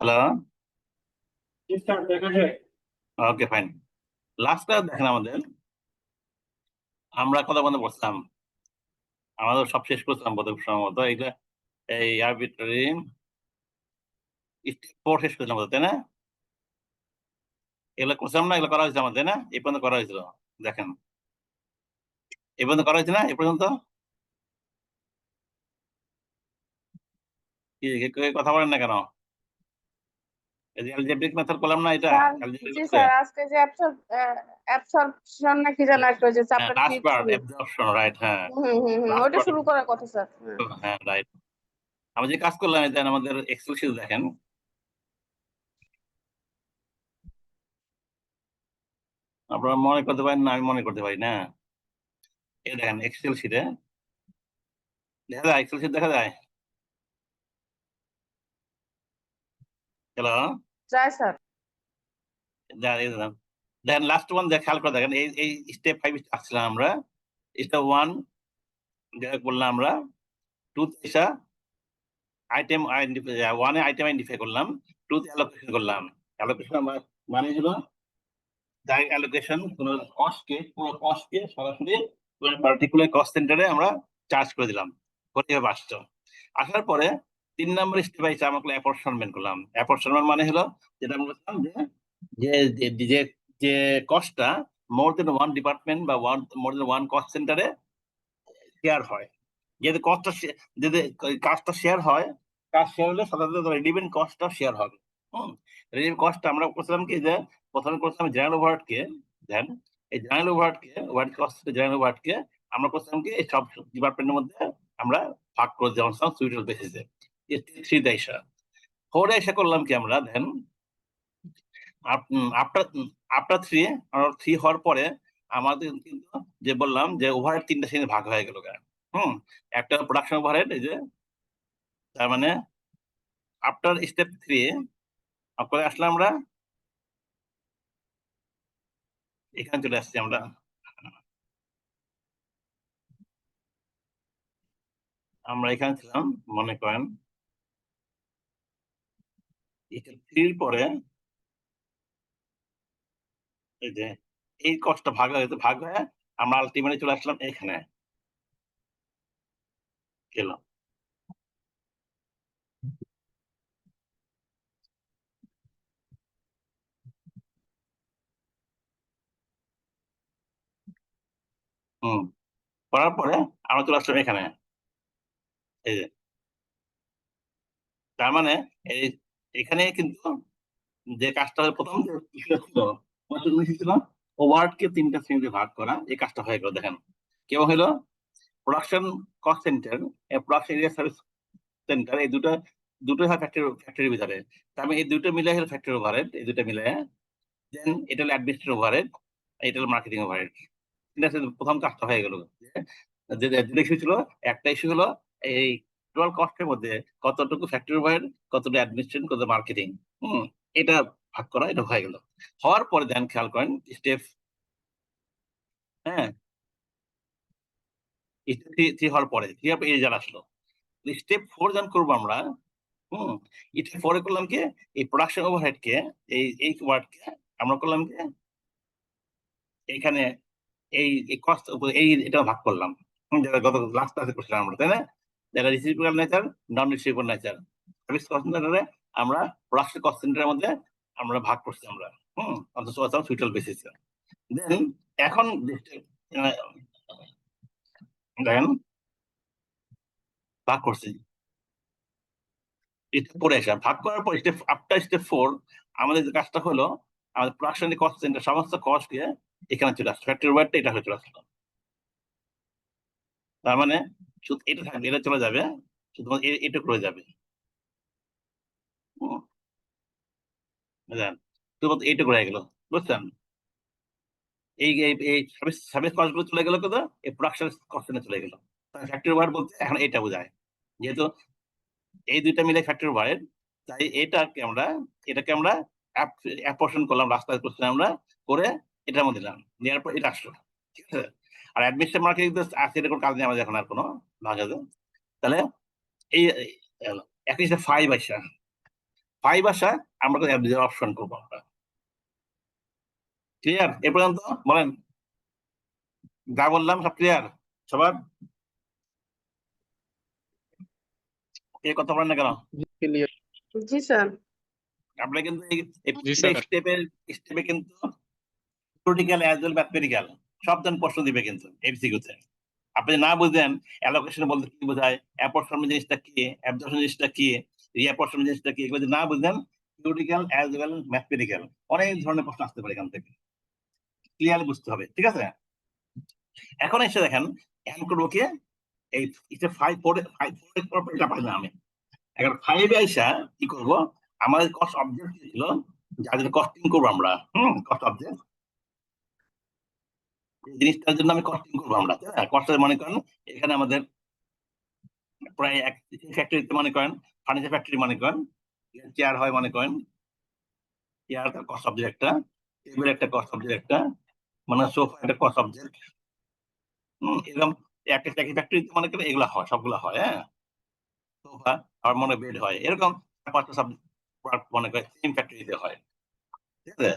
Hello. Sir দেখা যায়। ওকে, fine. লাস্টটা দেখেন আমাদের, আমরা কথা বন্ধ বসলাম, আমাদের সব শেষ করছিলাম বোধ সম্ভবত এইটা, এই আরবিট্রারি স্টেপ 4 শেষ করছিলাম বোধ, তাই না? এগুলো করছিলাম না, এগুলো করা হয়েছে আমাদের, তাই না? এই পর্যন্ত করা হয়েছিল, দেখেন এই পর্যন্ত করা হয়েছে না? এই পর্যন্ত কথা বলেন না কেন? এই যে অ্যালজেব্রিক মেথড করলাম না, এটা স্যার, অ্যালজেব্রিক জি মেথডে। স্যার, আজকে যে অ্যাবসরপশন নাকি যেন একটা যে হ্যাঁ, চ্যাপ্টার 3 লাস্ট পার্ট শুরু। অ্যাবজর্পশন, রাইট, হ্যাঁ। লাস্ট ওটা পার্ট, শুরু করার কথা স্যার। হ্যাঁ, রাইট। আমি যে কাজ করলাম, দেন আমাদের এক্সেল শিট দেখেন, আপনারা মনে করতে পারেন না, আমি মনে করতে পারি না। এই দেখেন এক্সেল শিটে দেখা যায়, এক্সেল শিট দেখা যায়। হ্যালো, যায় স্যার। দেখেন লাস্ট ওয়ান খেয়াল করে দেখেন, এই স্টেপ 5 আসছিলাম আমরা। স্টেপ 1 যেটা করলাম আমরা, 2 তে এসে আইটেম আইডেন্টিফাই, 1 এ আইটেম আইডেন্টিফাই করলাম, 2 তে অ্যালোকেশন করলাম। অ্যালোকেশন মানে হলো ডাইরেক্ট অ্যালোকেশন, পুরো কস্টকে সরাসরি পার্টিকুলার কস্ট সেন্টারে আমরা চার্জ করে দিলাম, করে এভাবে আসছো। আসার পরে 3 নম্বর স্টেপ আইসে আমরা অ্যাপরশনমেন্ট করলাম। অ্যাপরশনমেন্ট মানে হলো যেটা আমরা বললাম যে যে যে যে যে কস্টটা মোর দেন ওয়ান ডিপার্টমেন্ট বা মোর দেন ওয়ান কস্ট সেন্টারে শেয়ার হয়। যদি কস্টটা যদি কাজটা শেয়ার হয়, কাজ শেয়ার হলে সাধারণত রিডিমেন্ট কস্টটা শেয়ার হবে। রিডিমেন্ট কস্টটা আমরা করছিলাম কি, যে প্রথমে করছিলাম জেনারেল ওভারহেডকে, দেন এই জেনারেল ওভারহেডকে, ওভারহেড কস্ট জেনারেল ওভারহেডকে আমরা করছিলাম কি এই সব ডিপার্টমেন্টের মধ্যে আমরা ভাগ করে দেওয়া সুইটেবল বেসিসে। থ্রি দেশা 4 এসে করলাম কি আমরা, দেন আফটার আফটার 3 হওয়ার পরে আমাদের কিন্তু যে বললাম যে ওভারহেড 3টা শ্রেণী ভাগ হয়ে গেল। একটা প্রোডাকশন ওভারহেড, এই যে তার মানে আফটার স্টেপ 3 করে আসলে আমরা এখানে চলে আসছি। আমরা এখানে ছিলাম, মনে করেন স্টেপ 3 পরে এই যে এই কষ্টটা ভাগ হয়ে আমরা আলটিমেটলি চলে আসলাম এখানে গেলাম। করার পরে আমরা চলে আসলাম এখানে, এই যে তার মানে এই এখানে কিন্তু যে কাজটা প্রথম যে ছিল ছিল ওভারকে 3টা শ্রেণীতে ভাগ করা, এই কাজটা হয়ে গেল। দেখেন কেমন হলো, production cost centre, production area service centre, এই দুটো হয় ফ্যাক্টরির ভিতরে। তার মানে এই দুটো মিলে হলো ফ্যাক্টরি ওভারহেড, এই দুটো মিলে। দেন এটা হলো অ্যাডমিনিস্ট্রেটিভ ওভারহেড, এটা হলো মার্কেটিং ওভারহেড। প্রথম কাজটা হয়ে গেল। যে দুটো ইস্যু ছিল, একটা ইস্যু হলো এই টোটাল কস্টের মধ্যে কতটুকু ফ্যাক্টরি ওভারহেড, কতটুকু অ্যাডমিনিস্ট্রেশন, কত মার্কেটিং, এটা ভাগ করা, এটা হয়ে গেল। হওয়ার পরে দেন খেয়াল করেন স্টেপ, হ্যাঁ, থ্রি হওয়ার পরে এই রেজাল্ট আসলো। স্টেপ 4 যখন করবো আমরা, স্টেপ 4 করলাম কি এই প্রোডাকশন ওভারহেড কে, এই ওয়ার্ডকে আমরা করলাম কি এখানে এই কস্ট এটা ভাগ করলাম, যেটা গত লাস্ট ক্লাসে করছিলাম আমরা, তাই না? যেটা রিসিপিক্যাল নেচার, নন রিসিপিক্যাল নেচার, সার্ভিস কস্ট সেন্টারে আমরা প্রোডাকশন কস্ট সেন্টারের মধ্যে আমরা ভাগ করছি আমরা, অন্তত সুইটেবল বেসিসে। দেন এখন দেখেন ভাগ করছি, স্টেপ 4 এসে ভাগ করার পর স্টেপ 4 আমাদের যে কাজটা হলো, আমাদের প্রোডাকশন কস্ট সেন্টার সমস্ত কস্ট কে এখানে চলে আসছে, ফ্যাক্টরি ওভারটা এটা হয়ে চলে আসলো। তার মানে শুধু এটা থাকবে, এটা চলে যাবে, শুধুমাত্র এটুকু রয়ে যাবে। বুঝলেন? শুধুমাত্র এইটুকু রয়ে গেল, বুঝছেন? এই সার্ভিস কস্ট গুলো চলে গেল কোথা, এই প্রোডাকশন কস্ট চলে গেল। ফ্যাক্টরি ওভার বলতে এখন এটা বোঝায়, যেহেতু এই দুইটা মিলে ফ্যাক্টরি ওভার, তাই এটাকে আমরা অ্যাপোর্শন করলাম, রাস্তায় করছিলাম আমরা, করে এটার মধ্যে দিলাম, নেওয়ার পর এটা আসলো, ঠিক আছে? আর অ্যাডমিনিস্ট্রেশন মার্কেটিং আছে, এটা কোনো কাজ নেই আমাদের এখন আর কোনো ভাগ আছে। তাহলে এই একই 5 আসা 5 আসা আমরা অ্যাবজর্পশন করবো আমরা। ক্লিয়ার এ পর্যন্ত? বলেন যা বললাম সব ক্লিয়ার সবার? এই কথা বলেন না কেন? ক্লিয়ার। জি স্যার। আমরা কিন্তু জি স্যার। স্টেপে কিন্তু থিওরিটিক্যাল অ্যাজ ওয়েল ম্যাথমেটিক্যাল সব ধরনের প্রশ্ন দিবে কিন্তু এমসিকিউতে। আপনি না বুঝেন অ্যালোকেশন বলতে কি বোঝায়, অ্যাপরশনমেন্ট জিনিসটা কি, অ্যাবজর্পশন জিনিসটা কি, রিঅ্যাপরশনমেন্ট জিনিসটা কি, এগুলো যদি না বুঝেন থিওরিটিক্যাল অ্যাজ ওয়েল ম্যাথমেটিক্যাল অনেক ধরনের প্রশ্ন আসতে পারে এখান থেকে। ক্লিয়ারলি বুঝতে হবে, ঠিক আছে? এখন এসে দেখেন এখন করবো কি, এই 5 এটা পাই না আমি। এখন 5 আইসা কি করবো, আমাদের কস্ট অবজেক্ট ছিল যাদের কস্টিং করবো আমরা, কস্ট অবজেক্ট জিনিসটার জন্য আমি কস্টিং করবো আমরা, কস্টের মনে করেন এখানে আমাদের প্রায় এক ফ্যাক্টরিতে মনে করেন, ফার্নিচার ফ্যাক্টরি মনে করেন, চেয়ার হয় মনে করেন, চেয়ার কস্ট অবজেক্ট একটা, টেবিল একটা কস্ট অবজেক্ট একটা, মানে সোফা একটা কস্ট অবজেক্ট, এরকম একটা ফ্যাক্টরিতে মনে করেন এগুলো হয়, সবগুলো হয়, হ্যাঁ সোফা আর মনে বেড হয়, এরকম 5টা সব মনে করেন সেম ফ্যাক্টরিতে হয়, ঠিক আছে?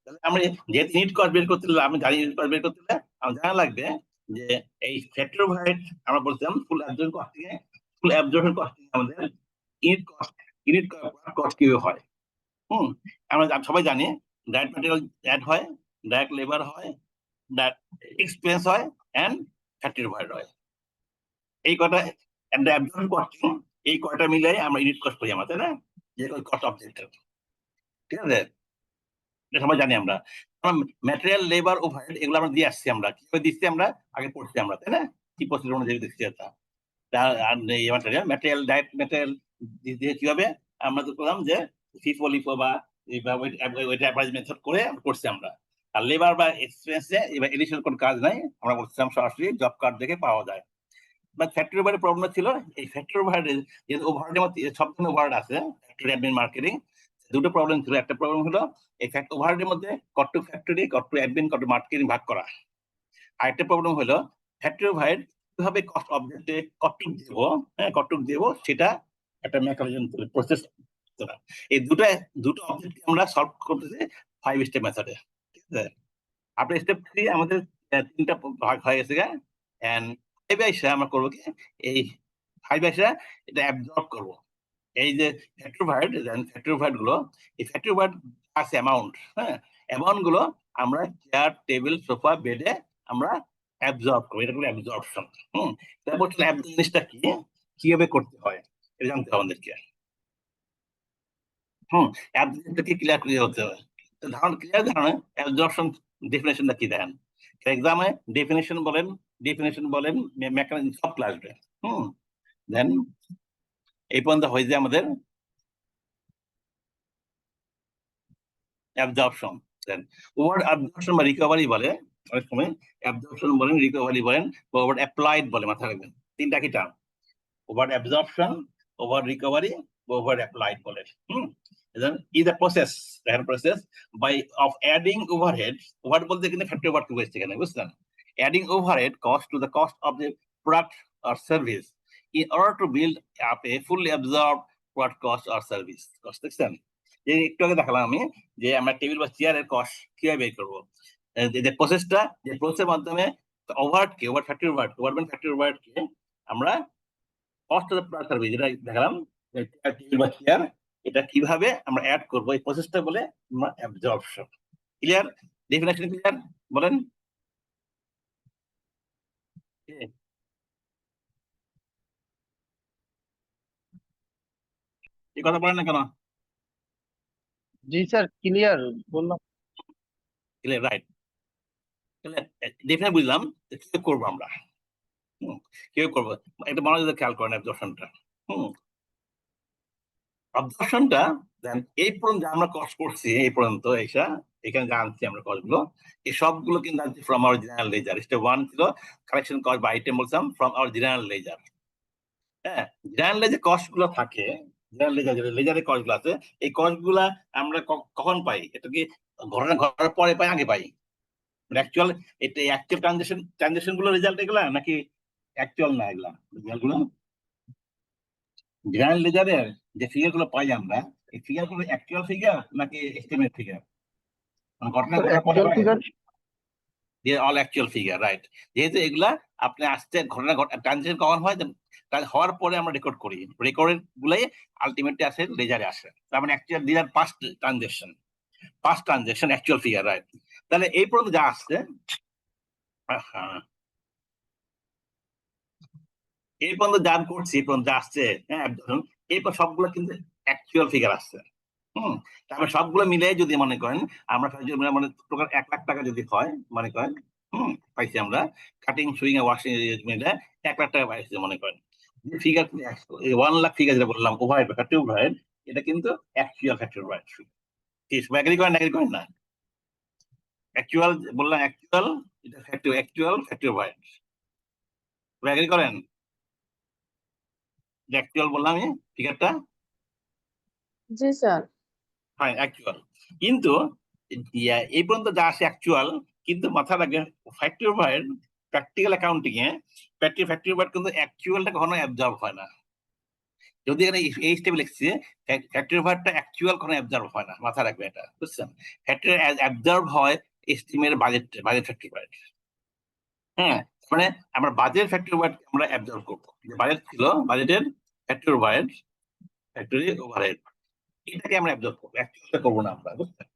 তাহলে আমরা যেহেতু ইউনিট কস্ট বের করতে হলে, আমি জানি ইউনিট কস্ট বের করতে হলে আমার জানা লাগবে যে এই ফ্যাক্টর ওভারহেড আমরা বলছিলাম ফুল অ্যাবজর্পশন কস্টিং এ, ফুল অ্যাবজর্পশন কস্টিং আমাদের ইউনিট কস্ট কিভাবে হয়। আমরা সবাই জানি ডাইরেক্ট ম্যাটেরিয়াল অ্যাড হয়, ডাইরেক্ট লেবার হয়, ডাইরেক্ট এক্সপেন্স হয় এন্ড ফ্যাক্টরি ওভারহেড হয়। এই কটা অ্যাবজর্পশন কস্টিং, এই কয়টা মিলে আমরা ইউনিট কস্ট করি আমরা, তাই না? যে কস্ট অবজেক্ট, ঠিক আছে? এটা সবাই জানি আমরা। ম্যাটেরিয়াল লেবার ওভারহেড এগুলো আমরা দিয়ে আসছি, আমরা কিভাবে দিচ্ছি আমরা আগে পড়ছি আমরা, তাই না? কি প্রসিডিউর অনুযায়ী দিচ্ছি এটা। ম্যাটেরিয়াল ডাইরেক্ট ম্যাটেরিয়াল দিয়ে কিভাবে আমরা তো করলাম যে ফিফো লিফো বা ওইটা অ্যাভারেজ মেথড করে করছি আমরা। আর লেবার বা এক্সপেন্সে এবার এডিশনাল কোনো কাজ নাই, আমরা করছিলাম সরাসরি জব কার্ড দেখে পাওয়া যায়। বাট ফ্যাক্টরি ওভারের প্রবলেম ছিল, এই ফ্যাক্টরি ওভারের যে ওভারের মধ্যে সব ধরনের ওভারেড আছে ফ্যাক্টরি অ্যাডমিন মার্কেটিং, দুটো প্রবলেম ছিল। একটা প্রবলেম হলো এই ওভারের মধ্যে কত ফ্যাক্টরি, কত অ্যাডমিন, কত মার্কেটিং ভাগ করা। আরেকটা প্রবলেম হলো ফ্যাক্টরি ওভারেড কিভাবে কস্ট অবজেক্টে কতটুক দেবো, কতটুক দেবো সেটা একটা মেকানিজম প্রসেস। এই দুটো অবজেক্ট আমরা সলভ করতেছি 5 স্টেপ মেথডে, ঠিক আছে? আপনার স্টেপ 3 আমাদের 3টা ভাগ হয়ে গেছে, এন্ড 5 আইসা আমরা করবো কি, এই 5 আইসা এটা অ্যাবজর্ব করবো। এই যে ফ্যাক্টরি ওভারহেড গুলো, এই ফ্যাক্টরি ওভারহেড আছে অ্যামাউন্ট, অ্যামাউন্ট গুলো আমরা চেয়ার, টেবিল, সোফা, বেডে আমরা অ্যাবজর্ব করি, এটা হলো অ্যাবজর্পশন। তারপর জিনিসটা কি, কিভাবে করতে হয় এটা জানতে হবে আমাদেরকে। অ্যাবজর্পশনটাকে ক্লিয়ার হতে হবে। ক্লিয়ার ধারণা অ্যাবজর্পশন ডেফিনেশনটা কি দেখেন, এক্সামে ডেফিনেশন বলেন মেকানিজম সব আসবে। দেন এই পর্যন্ত হয়ে যায় আমাদের অ্যাবজর্পশন। দেন ওভার অ্যাবজর্পশন বা রিকভারি বলে, অনেক সময় অ্যাবজর্পশন বলেন, রিকভারি বলেন, বা ওভার অ্যাপ্লাইড বলে, মাথা রাখবেন 3টা কি term, over absorption, over recovery, over applied বলে। is a process, by of adding overhead, overhead বলতে কিন্তু ফ্যাক্টরি ওভারহেড হয়েছে এখানে, বুঝলেন? adding overhead cost to the cost of the product or service in order to build up a fully absorbed product cost or service cost, দেখছেন? যে একটু আগে দেখালাম আমি যে আমরা টেবিল বা চেয়ারের কস্ট কিভাবে বের করবো, যে প্রসেসটা, যে প্রসেসের মাধ্যমে ফ্যাক্টরি ওভারহেডকে আমরা কস্ট অফ দ্য সার্ভিস যেটা দেখালাম, টেবিল বা চেয়ার, এটা কিভাবে আমরা অ্যাড করবো এই প্রসেসটা বলে আমরা অ্যাবজর্পশন। ক্লিয়ার? Definition clear? বলেন এই কথা বলেন না কেন? জি স্যার ক্লিয়ার বললাম। Clear, right. তাহলে ডেফিনেট বুঝলাম কি করবো আমরা, কিভাবে করবো, এটা মনোযোগ খেয়াল করেন অ্যাবজর্পশনটা। অবজর্পশনটা দেন এই পর্যন্ত আমরা কস্ট করছি, এই পর্যন্ত এখানে জানছি আমরা কস্টগুলো, এই সবগুলো কিন্তু জানছি from our general ledger. Step 1 ছিল কালেকশন কস্ট বা আইটেম, বলছিলাম from our general ledger. General ledger cost গুলো থাকে, জেনারেল লেজারের কস্ট গুলো আছে, এই কস্ট গুলা আমরা কখন পাই? এটা কি ঘটনা ঘটার পরে পাই, আগে পাই? অ্যাকচুয়াল এটা অ্যাকচুয়াল ট্রানজাকশন গুলো রেজাল্ট এগুলা নাকি অ্যাকচুয়াল না? এগুলা রেজাল্ট গুলো জেনারেল লেজারের যে ফিগার গুলো পাই আমরা, এই ফিগার গুলো অ্যাকচুয়াল ফিগার নাকি এস্টিমেট ফিগার? মানে ঘটনা স্যার ঘটা পরে অ্যাকচুয়াল হয় ফিগার। দিয়ে অল অ্যাকচুয়াল ফিগার, রাইট। যেহেতু এগুলা আপনি আসতে ঘটনা ট্রানজেকশন কখন হয়, হওয়ার পরে আমরা রেকর্ড করি, রেকর্ডের গুলাই আলটিমেটলি আসে লেজারে আসে। তার মানে actual this are past transaction, actual figure, right. তাহলে এই পর্যন্ত যা আসছে, হ্যাঁ, এই পর্যন্ত যা করছি, এই পর্যন্ত যা আসছে, হ্যাঁ, ধরুন এরপর সবগুলো কিন্তু অ্যাকচুয়াল ফিগার আসছে। তারপরে সবগুলো মিলে যদি মনে করেন আমরা মানে টোটাল 1 লাখ টাকা যদি হয় মনে করেন, পাইছি আমরা কাটিং সুইং ওয়াশিং মিলে 1 লাখ টাকা পাইছি মনে করেন। যে ফিগার 1 লাখ ফিগার যেটা বললাম ওভারহেড বা ফ্যাক্টরি ওভারহেড, এটা কিন্তু অ্যাকচুয়াল ফ্যাক্টরি ওভারহেড। কি এগ্রি করেন না, এগ্রি করেন না? অ্যাকচুয়াল বললাম, অ্যাকচুয়াল, এটা factory, actual factory overhead, agree করেন? যে অ্যাকচুয়াল বললাম আমি ফিগারটা, জি স্যার। হ্যাঁ অ্যাকচুয়াল। কিন্তু এই পর্যন্ত যা আসে অ্যাকচুয়াল, কিন্তু মাথা রাখবেন ফ্যাক্টরি ওভারহেড প্র্যাকটিক্যাল অ্যাকাউন্টিং এ ফ্যাক্টরি ওভারহেড কিন্তু অ্যাকচুয়ালটা কখনো অ্যাবজর্ব হয় না। যদি এখানে এই স্টেপে লিখছি ফ্যাক্টরি ওভারহেডটা অ্যাকচুয়াল কোনো অ্যাবজর্ব হয় না, মাথা রাখবেন এটা, বুঝছেন? ফ্যাক্টরি অ্যাবজর্ব হয় এস্টিমের বাজেট ফ্যাক্টরি ওভারহেড। হ্যাঁ, মানে আমরা বাজেট ফ্যাক্টরি ওভারহেড আমরা অ্যাবজর্ব করবো, যে বাজেট ছিল, বাজেটের ফ্যাক্টরি ওভারহেড, এটাকে আমরা অ্যাবজর্ব করবো, অ্যাকচুয়ালটা করবো না আমরা, বুঝছেন?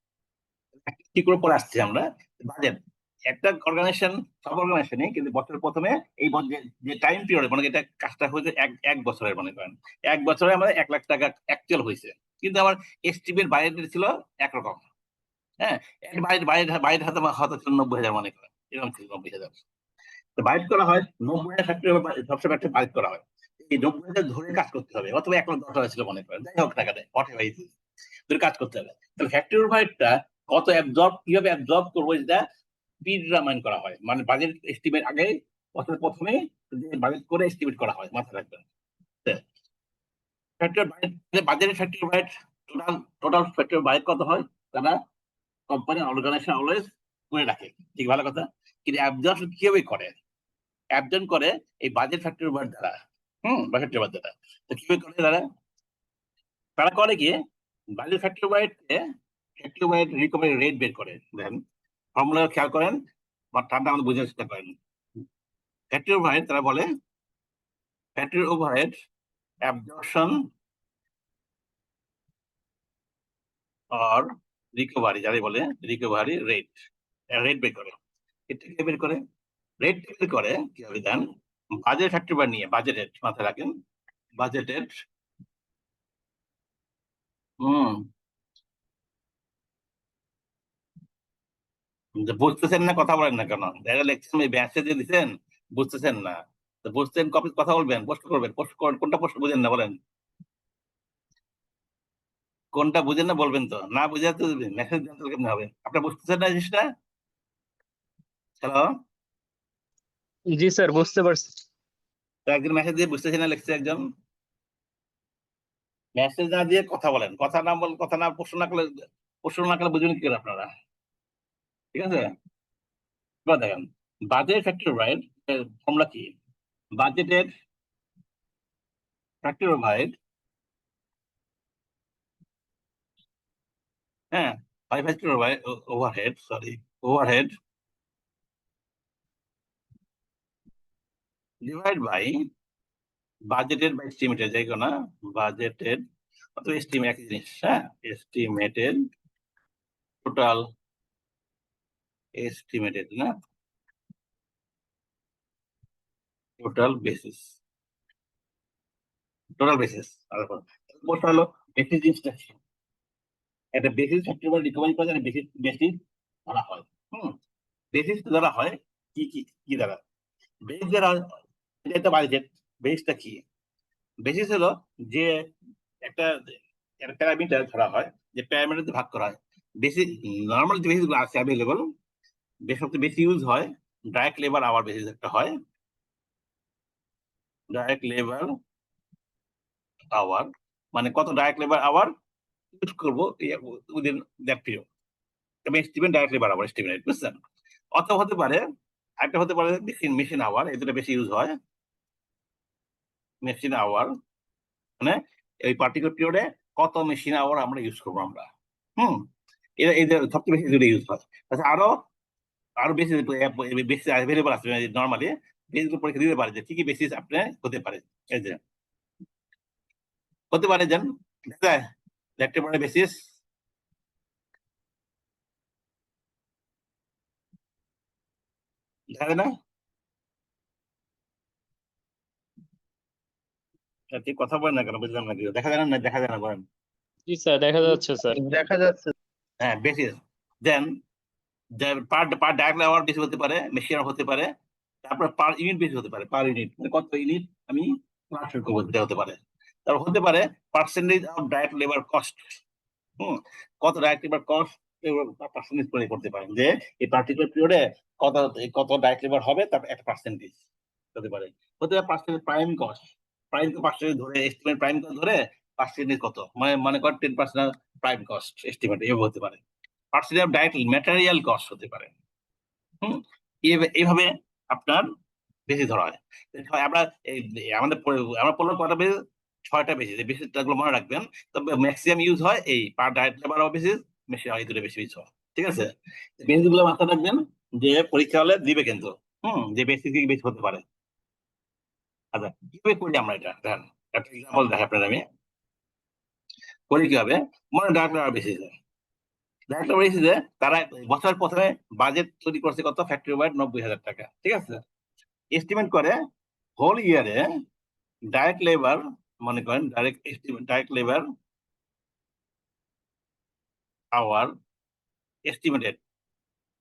কি করে পরে আসছি আমরা বাজেট। একটা অর্গানাইজেশন, সব অর্গানাইজেশনে কিন্তু বছরের প্রথমে এই যে টাইম পিরিয়ড, মানে এটা কাজটা হয়েছে এক বছরের, মনে করেন 1 বছরে আমার 1 লাখ টাকা অ্যাকচুয়াল হয়েছে, কিন্তু আমার এস্টিমেট বাইরের ছিল একরকম। হ্যাঁ, বাইরের হাতে হয়তো ছিল 90,000, মনে করেন এরকম ছিল 90,000। তো বাইট করা হয় 90,000 ফ্যাক্টরি, সবসময় একটা বাইট করা হয়, এই 90,000 ধরে কাজ করতে হবে, অথবা 1,10,000 ছিল মনে করেন, যাই হোক টাকা দেয় ধরে কাজ করতে হবে। তাহলে ফ্যাক্টরি ওভারহেডটা কত অ্যাবজর্ব, কিভাবে অ্যাবজর্ব করবো, এটা প্রিডিটারমাইন করা হয়, মানে বাজেট এস্টিমেট আগে বছর প্রথমে বাজেট করে এস্টিমেট করা হয়, মাথায় রাখবেন। বাজেটের factory overhead total factory overhead কত হয়, তারা কোম্পানি অর্গানাইজেশন অলওয়েজ করে রাখে, ঠিক ভালো কথা। কিন্তু অ্যাবজর্ব কিভাবে করে, অ্যাবজর্ব করে এই বাজেট ফ্যাক্টরি ওভারহেড দ্বারা, বাজেট ওভারহেড দ্বারা। তো কিভাবে করে তারা, তারা করে কি budget factory overhead recovery rate বের করে দেন, ফর্মুলা খেয়াল করেন বা ঠান্ডা আমাদের বোঝার চেষ্টা করেন। ফ্যাক্টরি ওভারহেড তারা বলে factory overhead absorption or recovery, যারা বলে রিকভারি রেট, রেট বের করে। এটা কে বের করে, রেট বের করে কিভাবে দেন, বাজেট ফ্যাক্টরি ওভারহেড নিয়ে, বাজেটেড মাথায় রাখেন, বাজেটেড, বুঝতেছেন না, কথা বলেন না কেন? দেখা লেকচার মেসেজ দিচ্ছেন, বুঝতেছেন না, তো বুঝতেন কপি কথা বলবেন, পোস্ট করবেন, কোনটা পোস্ট বুঝেন না বলেন, কোনটা বুঝেন না বলবেন, তো না বুঝে তো মেসেজ দেন তো কেমন হবে? আপনার বুঝতেছেন না জিনিসটা? হ্যালো, জি স্যার, বুঝতে পারছি। তো একজন মেসেজ দিয়ে বুঝতেছেন না লিখছে, একজন মেসেজ না দিয়ে কথা বলেন, কথা না বল, কথা না প্রশ্ন না করলে বুঝবেন কি করে আপনারা? ঠিক আছে, এবার দেখেন বাজেট ফ্যাক্টরি ওভারহেড ফর্মুলা কি, বাজেটের ফ্যাক্টরি ওভারহেড, হ্যাঁ, factory overhead, sorry, overhead divide by budgeted বা এস্টিমেটেড, যাই না বাজেটেড অথবা এস্টিমেট একই জিনিস, হ্যাঁ, এস্টিমেটেড টোটাল, এস্টিমেটেড না টোটাল বেসিস, টোটাল বেসিস। বলতে হলো বেসিস জিনিসটা কি? একটা বেসিস ফ্যাক্টরি বা রিকভারি করে বেসিস বেসিস ধরা হয়। বেসিস ধরা হয় কি কি কি দ্বারা, বেস দ্বারা, এটা বাজেট। বেসটা কি, বেসিস হলো যে একটা একটা প্যারামিটার ধরা হয়, যে প্যারামিটার ভাগ করা হয়। বেসিস নর্মাল যে বেসিস গুলো আছে অ্যাভেলেবল, সবচেয়ে বেশি ইউজ হয় ডাইরেক্ট লেবার আওয়ার বেসিস একটা হয়, ডাইরেক্ট লেবার আওয়ার, মানে কত ডাইরেক্ট লেবার আওয়ার ইউজ করবো উইদিন দ্যাট পিরিয়ড, আমি estimate direct labour hour estimate, বুঝছেন? অথবা হতে পারে, একটা হতে পারে মেশিন আওয়ার, এই দুটো বেশি ইউজ হয়, মেশিন আওয়ার, মানে এই পার্টিকুলার পিরিয়ডে কত মেশিন আওয়ার আমরা ইউজ করবো আমরা। এই যে সবচেয়ে বেশি দুটো ইউজ হয়। আচ্ছা, আরো বেশি বেশি অ্যাভেলেবল আছে নর্মালি বেসিস পরীক্ষা দিতে পারে যে কি কি বেসিস আপনি হতে পারে। এই যে হতে পারে যেন দেখা যায় দেখতে পারে বেসিস দেখা যায় না, ঠিক কথা বলেন না কেন, বুঝলাম না কি দেখা যায় না, দেখা যায় না বলেন। জি স্যার, দেখা যাচ্ছে স্যার। দেখা যাচ্ছে। হ্যাঁ বেসিস দেন পার পার ডায়াগ্রাম আওয়ার বেশি হতে পারে, মেশিন হতে পারে, তারপর পার ইউনিট বেশি হতে পারে, পার ইউনিট মানে কত ইউনিট আমি প্রোডাকশন করবো সেটা হতে পারে। তারপর হতে পারে percentage of direct labour cost, কত ডাইরেক্ট লেবার কস্ট পার্সেন্টেজ করে করতে পারেন যে এই পার্টিকুলার পিরিয়ডে কত কত ডাইরেক্ট লেবার হবে তারপর একটা পার্সেন্টেজ হতে পারে। হতে পারে percentage prime cost, prime percentage ধরে এস্টিমেট প্রাইম কস্ট ধরে পার্সেন্টেজ কত মানে মনে কর 10% প্রাইম কস্ট এস্টিমেট এভাবে হতে পারে। Percentage of direct material cost হতে পারে। এইভাবে আপনার বেশি ধরা হয়। আমরা আমাদের আমরা পড়লাম কটা বেশি, 6টা বেশি, যে বেশিটাগুলো মনে রাখবেন। তবে ম্যাক্সিমাম ইউজ হয় এই পার ডাইরেক্ট লেবার বেসিস, মেশিন হয় এই দুটো বেশি ইউজ হয়। ঠিক আছে, বেসিস গুলো মাথায় রাখবেন যে পরীক্ষা হলে দিবে কিন্তু যে বেসিস কি বেশি হতে পারে। আচ্ছা, কিভাবে করি আমরা এটা দেখেন, একটা এক্সাম্পল দেখে আপনার আমি করি কিভাবে। মনে direct labour basis direct labour বেসিসে তারা বছর প্রথমে বাজেট তৈরি করছে কত, ফ্যাক্টরি ওয়াইড 90,000 টাকা। ঠিক আছে, এস্টিমেট করে হোল ইয়ারে ডাইরেক্ট লেবার মনে করেন ডাইরেক্ট লেবার আওয়ার এস্টিমেটেড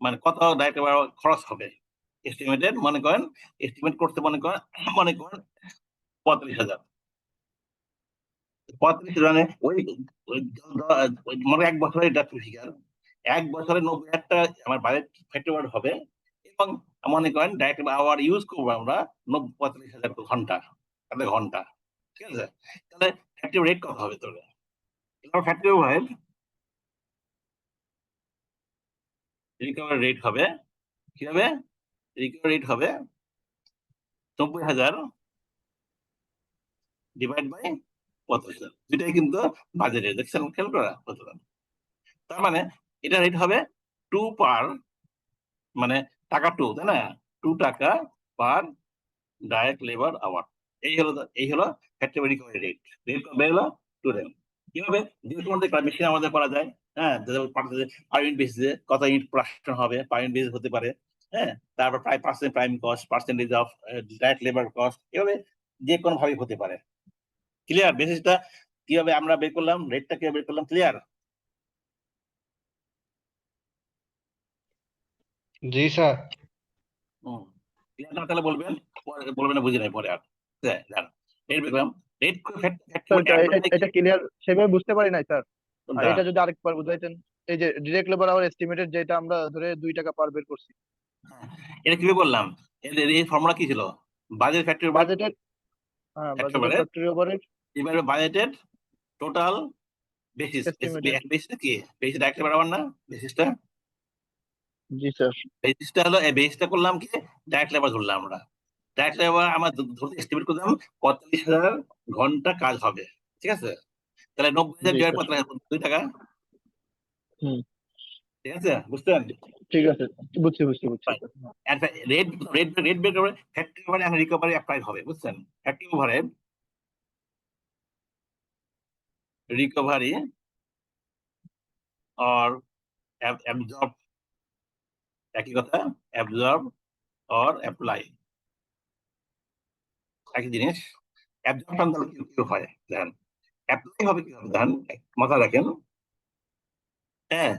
মানে কত ডাইরেক্ট লেবার খরচ হবে এস্টিমেটেড মনে করেন, এস্টিমেট করতে মনে করেন 35,000। 35,000 মানে মনে 1 বছরে এটা ফিগার, 1 বছরে 90,000 টাকা আমার বাজেট ফ্যাক্টরি ওয়ার্ড হবে এবং মনে করেন ডাইরেক্ট আওয়ার ইউজ করবো আমরা 45,000 ঘন্টা ঘন্টা। ঠিক আছে, তাহলে ফ্যাক্টরি রেট কত হবে তোর ফ্যাক্টরি ওভারহেড রিকভারি রেট হবে কি হবে, রিকভারি রেট হবে 90,000 ডিভাইড বাই 45,000, দুটাই কিন্তু বাজেট রেট, দেখছেন খেয়াল করা কতটা। তার মানে এটা রেট হবে 2 পার মানে টাকা 2, তাই না, 2 টাকা পার ডাইরেক্ট লেবার আওয়ার। এই হলো ফ্যাক্টরি রিকভারি রেট, রেট কবে হলো 2 দেন। কিভাবে যেহেতু আমাদের মেশিন আমাদের করা যায়, হ্যাঁ, পার ইউনিট বেসিসে কত ইউনিট প্রোডাকশন হবে পার ইউনিট বেসিস হতে পারে, হ্যাঁ, তারপর prime cost, percentage of direct labour cost, এভাবে যে কোনো ভাবে হতে পারে। ক্লিয়ার, বেসিসটা কিভাবে আমরা বের করলাম, রেটটা কিভাবে বের করলাম, ক্লিয়ার? জি স্যার। ক্লিয়ার না তাহলে বলবেন, বলবেন না বুঝি নাই পরে আর। রেট বের করলাম, রেট এটা ক্লিয়ার সেভাবে বুঝতে পারি নাই স্যার। আর এটা যদি আরেকবার বুঝাইতেন, এই যে ডিরেক্ট লেবার আওয়ার এস্টিমেটেড যেটা আমরা ধরে 2 টাকা পার বের করছি, এটা কিভাবে বললাম, এই ফর্মুলা কি ছিল, বাজেট ফ্যাক্টরি বাজেটের, হ্যাঁ বাজেটের ফ্যাক্টরি ওভারহেড এবারে বাজেটেড টোটাল বেসিস, এস্টিমেটেড। বেসিসটা কি, বেসিস ডাইরেক্ট লেবার আওয়ার না, বেসিসটা জি স্যার। বেসিসটা হলো এই বেসিসটা করলাম কি ডাইরেক্ট লেবার ধরলাম আমরা, ডাইরেক্ট লেবার আমরা ধরতে এস্টিমেট করলাম 45,000 ঘন্টা কাজ হবে। ঠিক আছে, তাহলে 90,000 জি ডিভাইড স্যার। 2 টাকা। হুম, ঠিক আছে, বুঝতেন? ঠিক আছে, বুঝছি বুঝছি বুঝছি স্যার। রেট রেট বের করে factory overhead and recovery apply হবে, বুঝছেন? Factory overhead recovery or absorb, একই কথা, অ্যাবজর্ব অর অ্যাপ্লাই একই জিনিস। অ্যাবজর্পশন তাহলে কি হয় দেখেন, অ্যাপ্লাই হবে কি হবে দেখেন, মাথা রাখেন, হ্যাঁ,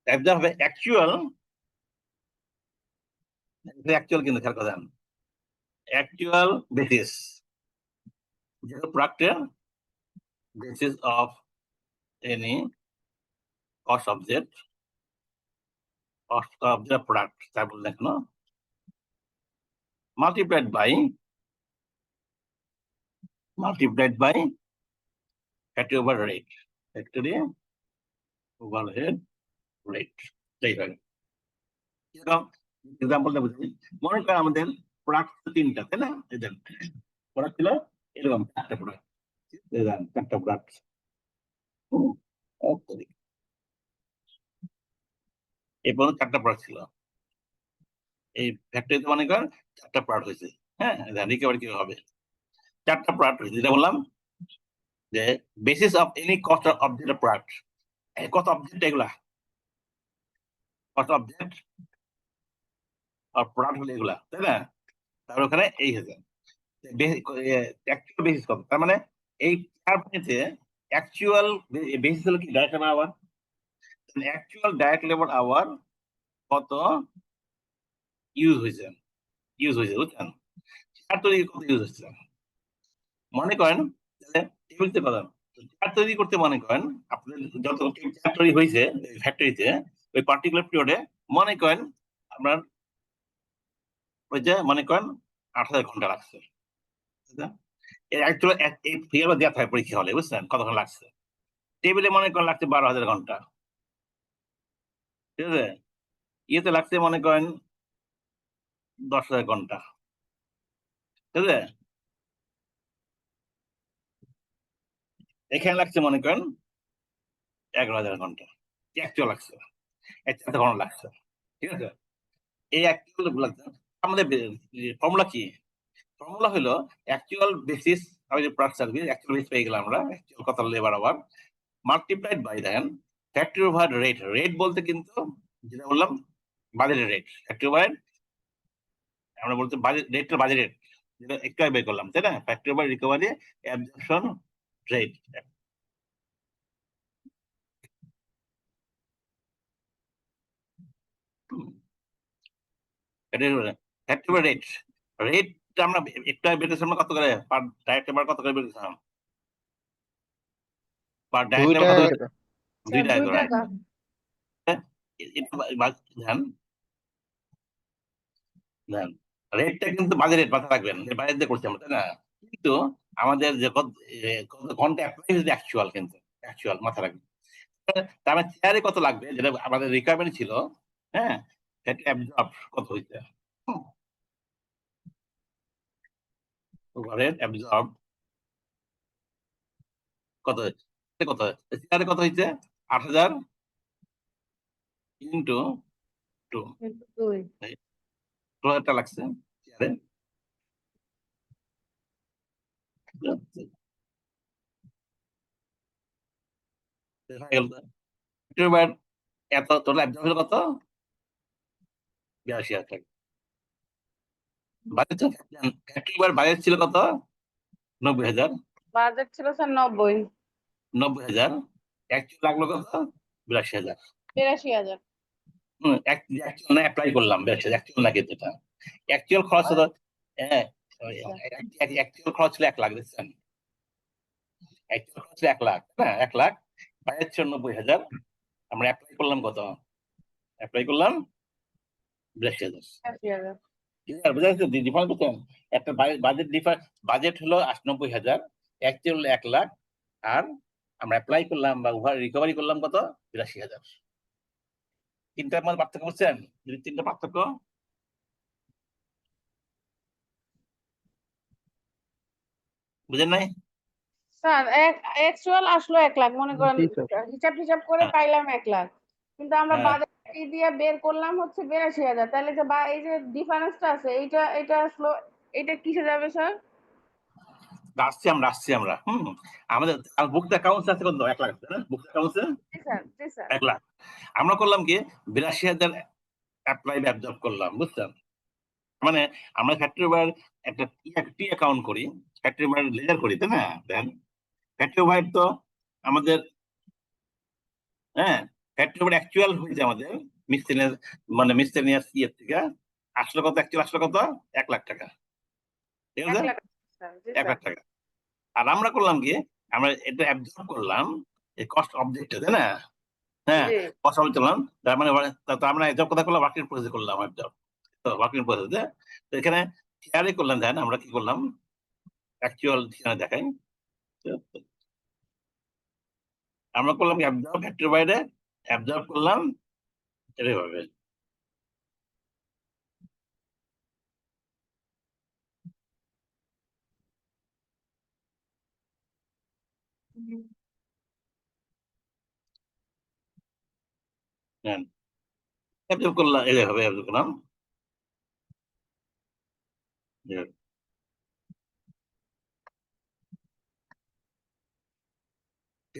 অ্যাবজর্ব হবে অ্যাকচুয়াল, অ্যাকচুয়াল কিন্তু খেয়াল করেন, অ্যাকচুয়াল বেসিস যেটা প্রোডাক্টের basis of any cost object object product তাই বললেন কেন, multiplied by factory overhead rate, তাই হয়। এরকম এক্সাম্পলটা বুঝি, মনে করেন আমাদের প্রোডাক্ট 3টা, তাই না, এদের প্রোডাক্ট ছিল এরকম 4টা প্রোডাক্ট, 4টা প্রোডাক্ট, এই পর্যন্ত 4টা পার্ট ছিল। এই ফ্যাক্টরিতে মনে করেন 4টা পার্ট হয়েছে। হ্যাঁ, রিকভারি কিভাবে হবে? 4টা পার্ট হয়েছে, যেটা বললাম যে basis of any cost object product. কত অবজেক্ট এগুলা? কত অবজেক্ট আর প্রোডাক্ট হলো এগুলা, তাই না? তার ওখানে এই হয়েছে অ্যাকচুয়াল বেসিস কত। তার মানে এই চারটিতে অ্যাকচুয়াল বেসিস হলো কি? Direct labour hour. Actual direct labour hour কত ইউজ হয়েছে বুঝছেন? চার তৈরি কত ইউজ হচ্ছে মনে করেন, তাহলে টেবিলতে কথা চার তৈরি করতে মনে করেন আপনাদের যত চার তৈরি হয়েছে ফ্যাক্টরিতে ওই পার্টিকুলার পিরিয়ডে মনে করেন আপনার ওই যে মনে করেন 8,000 ঘন্টা লাগছে। এই ফিগার দেওয়া থাকে পরীক্ষা হলে, বুঝছেন কতক্ষণ লাগছে। টেবিলে মনে করেন লাগছে 12,000 ঘন্টা, ঠিক আছে? ইয়েতে লাগছে মনে করেন 10,000 ঘন্টা, ঠিক আছে? এখানে লাগছে মনে করেন 11,000 ঘন্টা অ্যাকচুয়াল লাগছে, 1,000 ঘন্টা লাগছে, ঠিক আছে? এই অ্যাকচুয়াল লাগছে আমাদের ফর্মুলা কি? ফর্মুলা হলো actual basis product service, actual basis পেয়ে গেলাম আমরা, অ্যাকচুয়াল কত labour hour multiplied by then factory over rate. Rate বলতে কিন্তু যেটা বললাম বাজেটের রেট, ফ্যাক্টরি ওভার আমরা বলতে বাজেট রেটটা বাজেট রেট, যেটা একটু আগে বের করলাম, তাই না? Factory over recovery absorption rate. Factory over rate, রেটটা আমরা একটু আগে বের করেছিলাম কত করে পার ডাইরেক্ট লেবার, কত করে বের করেছিলাম পার 2 ডাইরেক্ট লেবার, কত টাকা করে? করে। 2 টাকা 2 করে। টাকা। ধ্যান ধ্যান রেটটা কিন্তু বাজেট রেট মাথায় রাখবেন, বাজেট দিয়ে করছি আমরা, তাই না? কিন্তু আমাদের যে কত ঘন্টা অ্যাপ্লাই হয়েছে অ্যাকচুয়াল, কিন্তু অ্যাকচুয়াল মাথায় রাখবেন। তার মানে চেয়ারে কত লাগবে যেটা আমাদের রিকোয়ারমেন্ট ছিল, হ্যাঁ, সেটা অ্যাবজর্ব কত হয়েছে, ওভারহেড অ্যাবজর্ব কত হয়েছে, কত হয়েছে চেয়ারে কত হয়েছে? 8,000 ইন্টু 2, 2 2,000 লাগছে চেয়ারে। এত টোটাল অ্যাবজর্ব হলো কত? 82,000 টাকা। বাজেট ফ্যাক্টরি বাজেট ছিল কত? 90,000। বাজেট ছিল স্যার 90 90,000 অ্যাকচুয়াল লাগলো কত? 82,000। 82,000। অ্যাকচুয়াল না অ্যাপ্লাই করলাম 82,000, অ্যাকচুয়াল না কিন্তু এটা অ্যাকচুয়াল খরচ হলো, হ্যাঁ, অ্যাকচুয়াল খরচ ছিল 1 লাখ, দেখছেন? অ্যাকচুয়াল খরচ ছিল 1 লাখ, হ্যাঁ 1 লাখ, বাজেট ছিল 90,000, আমরা অ্যাপ্লাই করলাম কত? অ্যাপ্লাই করলাম 82,000। 82,000। ক্লিয়ার? বুঝা যাচ্ছে ডিফারেন্স বুঝছেন? একটা বাজেট বাজেট হলো 90,000, অ্যাকচুয়াল 1 লাখ, আর আমরা অ্যাপ্লাই করলাম বা রিকভারি করলাম কত? 82,000। তিনটার মধ্যে পার্থক্য বুঝছেন? তিনটা পার্থক্য বুঝেন নাই? স্যার অ্যাকচুয়াল আসলো 1 লাখ, মনে করেন জি স্যার। হিসাব করে হ্যাঁ, পাইলাম 1 লাখ, কিন্তু আমরা হ্যাঁ, বাজেট দিয়ে বের করলাম হচ্ছে 82,000। তাহলে যে বা এই যে ডিফারেন্সটা আছে এটা আসলো, এটা কিসে যাবে স্যার? আসছি আমরা আমাদের বুকটা অ্যাকাউন্টস আছে কত? 1 লাখ, তাই না? বুকটা অ্যাকাউন্টসে জি স্যার, জি স্যার। 1 লাখ। আমরা করলাম কি 82,000 অ্যাপ্লাই অ্যাবজর্ব করলাম, বুঝছেন? মানে আমরা ফ্যাক্টরি ওভার একটা টি অ্যাকাউন্ট করি, ফ্যাক্টরি ওভার লেজার করি, তাই না? দেন ফ্যাক্টরি ওভার তো আমাদের, হ্যাঁ, ফ্যাক্টরি ওভার অ্যাকচুয়াল হয়েছে আমাদের মিসসেলিয়াস, মানে মিসসেলিয়াস ইয়ের থেকে আসলো কত? অ্যাকচুয়াল আসলো কত? 1 লাখ টাকা, ঠিক 1 আছে? লাখ স্যার, জি 1 স্যার। লাখ টাকা। আর আমরা করলাম কি আমরা এটা অ্যাবজর্ব করলাম এই কস্ট অবজেক্টটা, তাই না? হ্যাঁ, জি কস্ট অবজেক্ট করলাম, তার মানে আমরা অ্যাবজর্ব কথা করলাম, ওয়ার্কিং প্রসেস করলাম অ্যাবজর্ব, তো ওয়ার্কিং প্রসেস তো এখানে থিয়ারি করলাম, দেন আমরা কি করলাম অ্যাকচুয়াল থিয়ারি দেখাই। তো আমরা করলাম কি অ্যাবজর্ব ফ্যাক্টরি বাইরে অ্যাবজর্ব করলাম এইভাবে। অ্যাবজর্ব করলাম, এই হবে অ্যাবজর্ব করলাম। ঠিক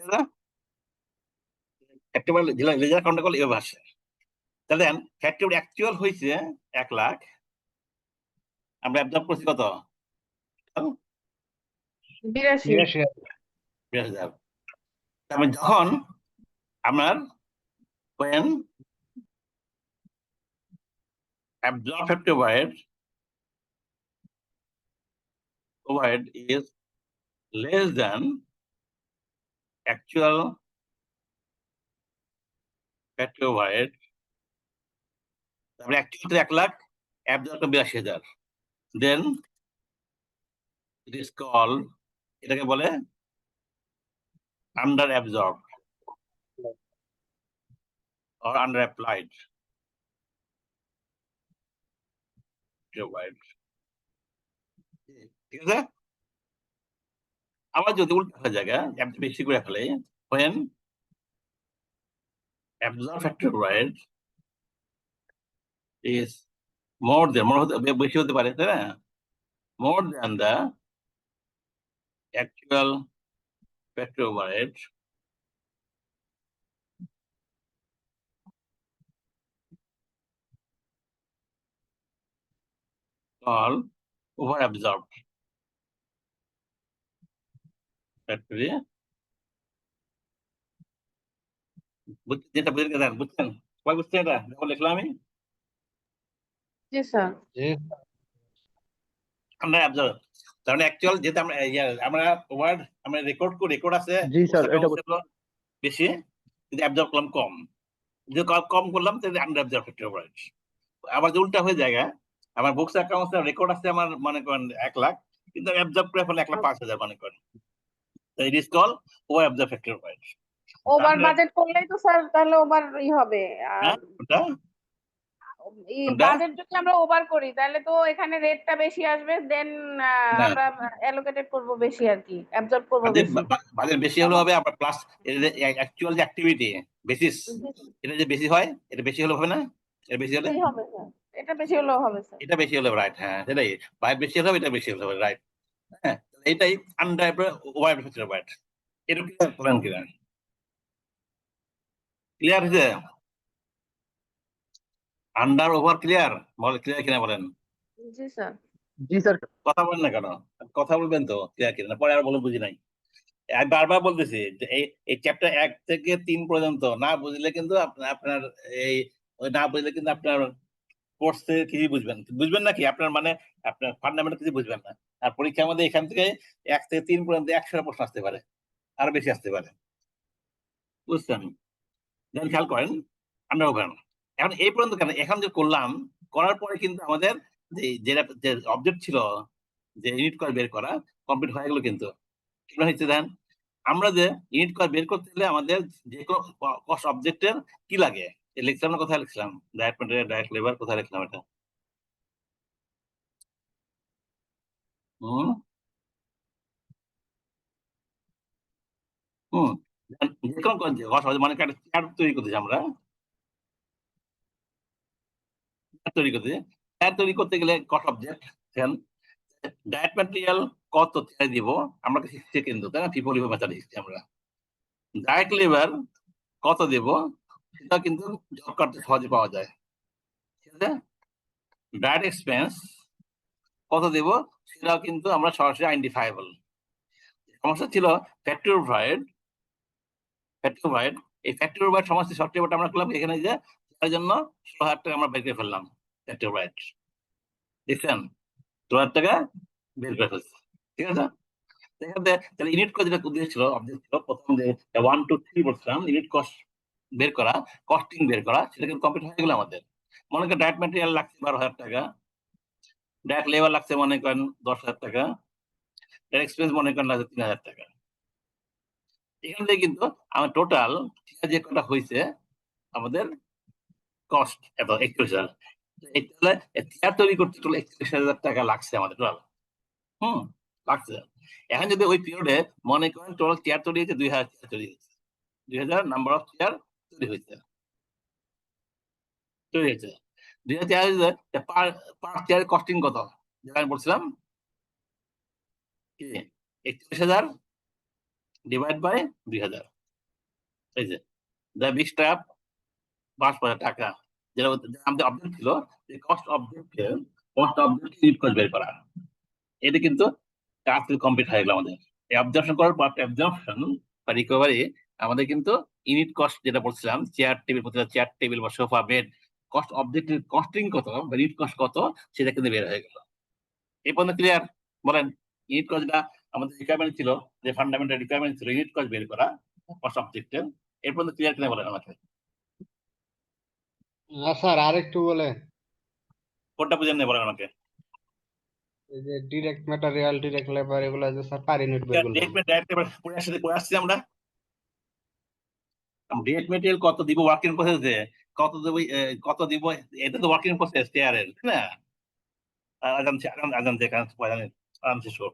আছে, একেবারে লেজার কাউন্টার করলে এভাবে আসে। তাহলে ফ্যাক্টরি অ্যাকচুয়াল হয়েছে 1 লাখ, আমরা অ্যাবজর্ব করছি কত? 82 20,000। তারপরে যখন আপনার when absorbed factory overhead is less than actual factory overhead, তারপরে actual 1 lakh, absorb 82,000, then it is called, এটাকে বলে under absorb or under applied overhead। ঠিক আছে, আবার যদি উল্টা হয়ে জায়গা বেশি করে ফেলে, when absorbed factory overhead is more than, বেশি হতে পারে, তাই না, more than the actual factory overhead, called over absorbed factory। যেটা বুঝছেন সবাই বুঝছেন? এটা যখন লিখলাম আমি জি স্যার। আমরা অ্যাবজর্ব, তার মানে অ্যাকচুয়াল যেটা আমরা ওয়ার্ড আমরা রেকর্ড আছে, জি স্যার, এটা বেশি, কিন্তু অ্যাবজর্ব করলাম কম, যে কম করলাম তাহলে আন্ডার অ্যাবজর্ব ফ্যাক্টরি ওভারহেড। আবার যে উল্টা হয়ে যায়, আমার বুকস অ্যাকাউন্টস রেকর্ড আছে আমার মনে করেন 1 লাখ, কিন্তু অ্যাবজর্ব করে ফেলে 1,05,000 মনে করেন, it is call over absorb factory overhead. Over budget করলেই তো স্যার তাহলে ওভার হবে। হ্যাঁ, ওটা বাজেট যদি আমরা ওভার করি তাহলে তো এখানে রেটটা বেশি আসবে, দেন আমরা অ্যালোকেটেড করব বেশি আর কি, অ্যাবজর্ব করব বেশি। বাজেট বেশি হলে হবে, আবার প্লাস অ্যাকচুয়াল যে অ্যাক্টিভিটি বেসিস, এটা যে বেশি হয়, এটা বেশি হলে হবে না, এটা বেশি হলে হবে স্যার, এটা বেশি হলেও হবে স্যার, এটা বেশি হলে রাইট। হ্যাঁ, সেটাই, বাইরে বেশি হলে এটা বেশি হলে রাইট। হ্যাঁ, এটাই আন্ডার ওভার ফ্যাক্টরি ওভারহেড। এরকম বলেন কিনা, ক্লিয়ার হয়েছে? আন্ডার ওভার ক্লিয়ার, ক্লিয়ার কিনা বলেন? জি স্যার। জি স্যার। কথা বলেন না কেন? কথা বলবেন তো, ক্লিয়ার কিনা, পরে আর বলে বুঝি নাই। আমি বারবার বলতেছি যে এই চ্যাপ্টার 1 থেকে 3 পর্যন্ত না বুঝলে কিন্তু আপনার এই না বুঝলে কিন্তু আপনার কোর্সে কিছু বুঝবেন নাকি, আপনার মানে আপনার ফান্ডামেন্টাল কিছু বুঝবেন না। আর পরীক্ষার মধ্যে এখান থেকে 1 থেকে 3 পর্যন্ত 100 প্রশ্ন আসতে পারে, আরো বেশি আসতে পারে, বুঝছেন? যেন খেয়াল করেন আন্ডার ওভার। এখন এই পর্যন্ত কেন, এখন যে করলাম, করার পরে কিন্তু আমাদের যে অবজেক্ট ছিল, যে ইউনিট কয়েল বের করা, কমপ্লিট হয়ে গেল। কিন্তু কি হচ্ছে দেন, আমরা যে ইউনিট কয়েল বের করতে হলে আমাদের যে কোনো কস্ট অবজেক্টের কি লাগে, লিখছিলাম না, কোথায় লিখছিলাম? ডাইরেক্ট ম্যাটেরিয়াল, ডাইরেক্ট লেবার, কোথায় লিখলাম এটা? হুম হুম যে কোনো মানে একটা চেয়ার তৈরি করতেছি আমরা, চেয়ার তৈরি করতে গেলে কস্ট অবজেক্ট ডাইরেক্ট ম্যাটেরিয়াল কত চেয়ার দিব, আমরা শিখছি কিন্তু, তাই না, পিপল লিভার মেথড শিখছি আমরা। ডাইরেক্ট লেবার কত দেব, সেটা কিন্তু জব করতে সহজে পাওয়া যায়, ঠিক আছে। ডাইরেক্ট এক্সপেন্স কত দেব, সেটাও কিন্তু আমরা সরাসরি আইডেন্টিফাইবল। সমস্যা ছিল ফ্যাক্টরি ওভারহেড, এই ফ্যাক্টরি ওভারহেড সমস্ত সফটওয়্যারটা আমরা করলাম এখানে, যে তার জন্য 16,000 টাকা আমরা বের করে ফেললাম ফ্যাক্টরি ওভারহেড, দেখছেন, 16,000 টাকা বের করে ফেলছি, ঠিক আছে। তাহলে ইউনিট কস্ট যেটা উদ্দেশ্য ছিল, অবজেক্ট ছিল, প্রথম যে 1 2 3 বলছিলাম, ইউনিট কস্ট বের করা, কস্টিং বের করা, সেটা কিন্তু কমপ্লিট হয়ে গেল আমাদের। মনে করেন ডাইরেক্ট ম্যাটেরিয়াল লাগছে 12,000 টাকা, ডাইরেক্ট লেবার লাগছে মনে করেন 10,000 টাকা, ডাইরেক্ট এক্সপেন্স মনে করেন লাগছে 3,000 টাকা। এখান থেকে কিন্তু আমার টোটাল যে কটা হয়েছে আমাদের কস্ট এত 41,000, চেয়ার তৈরি করতে টোটাল 41,000 টাকা লাগছে আমাদের টোটাল, লাগছে। এখন যদি ওই পিরিয়ডে মনে করেন টোটাল চেয়ার তৈরি হয়েছে 2,000 চেয়ার তৈরি হয়েছে, 2,000 নাম্বার অফ চেয়ার তৈরি হয়েছে, তৈরি হয়েছে। 2000 পার চেয়ার কস্টিং কত, যেটা আমি বলছিলাম কি 41,000 ডিভাইড বাই 2000, এই যে 20 টাকা 5,000 টাকা, যেটা আমাদের অবজেক্ট ছিল যে কস্ট অবজেক্ট ইউনিট কস্ট বের করা। এটা কিন্তু কাজ কমপ্লিট হয়ে গেল আমাদের। এই অবজারভেশন করার পর অবজারভেশন বা রিকভারি আমাদের কিন্তু ইউনিট কস্ট যেটা বলছিলাম, চেয়ার টেবিল বা সোফা বেড কস্ট অবজেক্টের কস্টিং কত বা ইউনিট কস্ট কত, সেটা কিন্তু বের হয়ে গেল। এই পর্যন্ত ক্লিয়ার? বলেন, ইউনিট কস্টটা আমাদের রিকোয়ারমেন্ট ছিল, যে ফান্ডামেন্টাল রিকোয়ারমেন্ট ছিল ইউনিট কস্ট বের করা কস্ট অবজেক্টের। এর পর্যন্ত ক্লিয়ার কিনা বলেন আমাকে। স্যার আরেকটু বলেন। কোনটা বুঝেন না বলেন আমাকে। এই যে ডিরেক্ট ম্যাটেরিয়াল, ডিরেক্ট লেবার, এগুলো যে স্যার পার ইউনিট বের করলাম। ডিরেক্ট মেটেরিয়াল কত দিব ওয়ার্কিং প্রসেসে, কত দিব, এটা তো ওয়ার্কিং প্রসেস চেয়ারের, তাই না? আজান দেখেন আরামসে শো।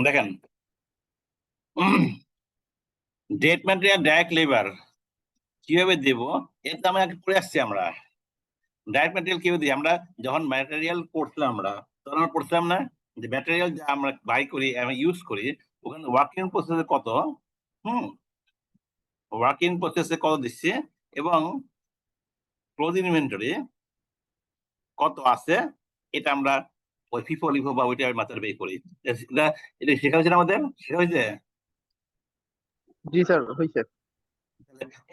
দেখেন, ডেট ম্যাটেরিয়াল ডাইরেক্ট লেবার কিভাবে দেব, এর তো আমরা পড়ে আসছি। আমরা ডাইরেক্ট ম্যাটেরিয়াল কিভাবে দিই, আমরা যখন ম্যাটেরিয়াল পড়ছিলাম আমরা তখন আমরা পড়ছিলাম না যে ম্যাটেরিয়াল যা আমরা বাই করি আমরা ইউজ করি, ওখানে ওয়ার্কিং প্রসেসে কত, ওয়ার্কিং প্রসেসে কত দিচ্ছে এবং ক্লোজিং ইনভেন্টরি কত আছে, এটা আমরা ওই ফিফো লিফো বা ওইটার মাত্রা বের করি। এটা শেখা হয়েছে আমাদের, শেখা হয়েছে। জি স্যার হয়েছে।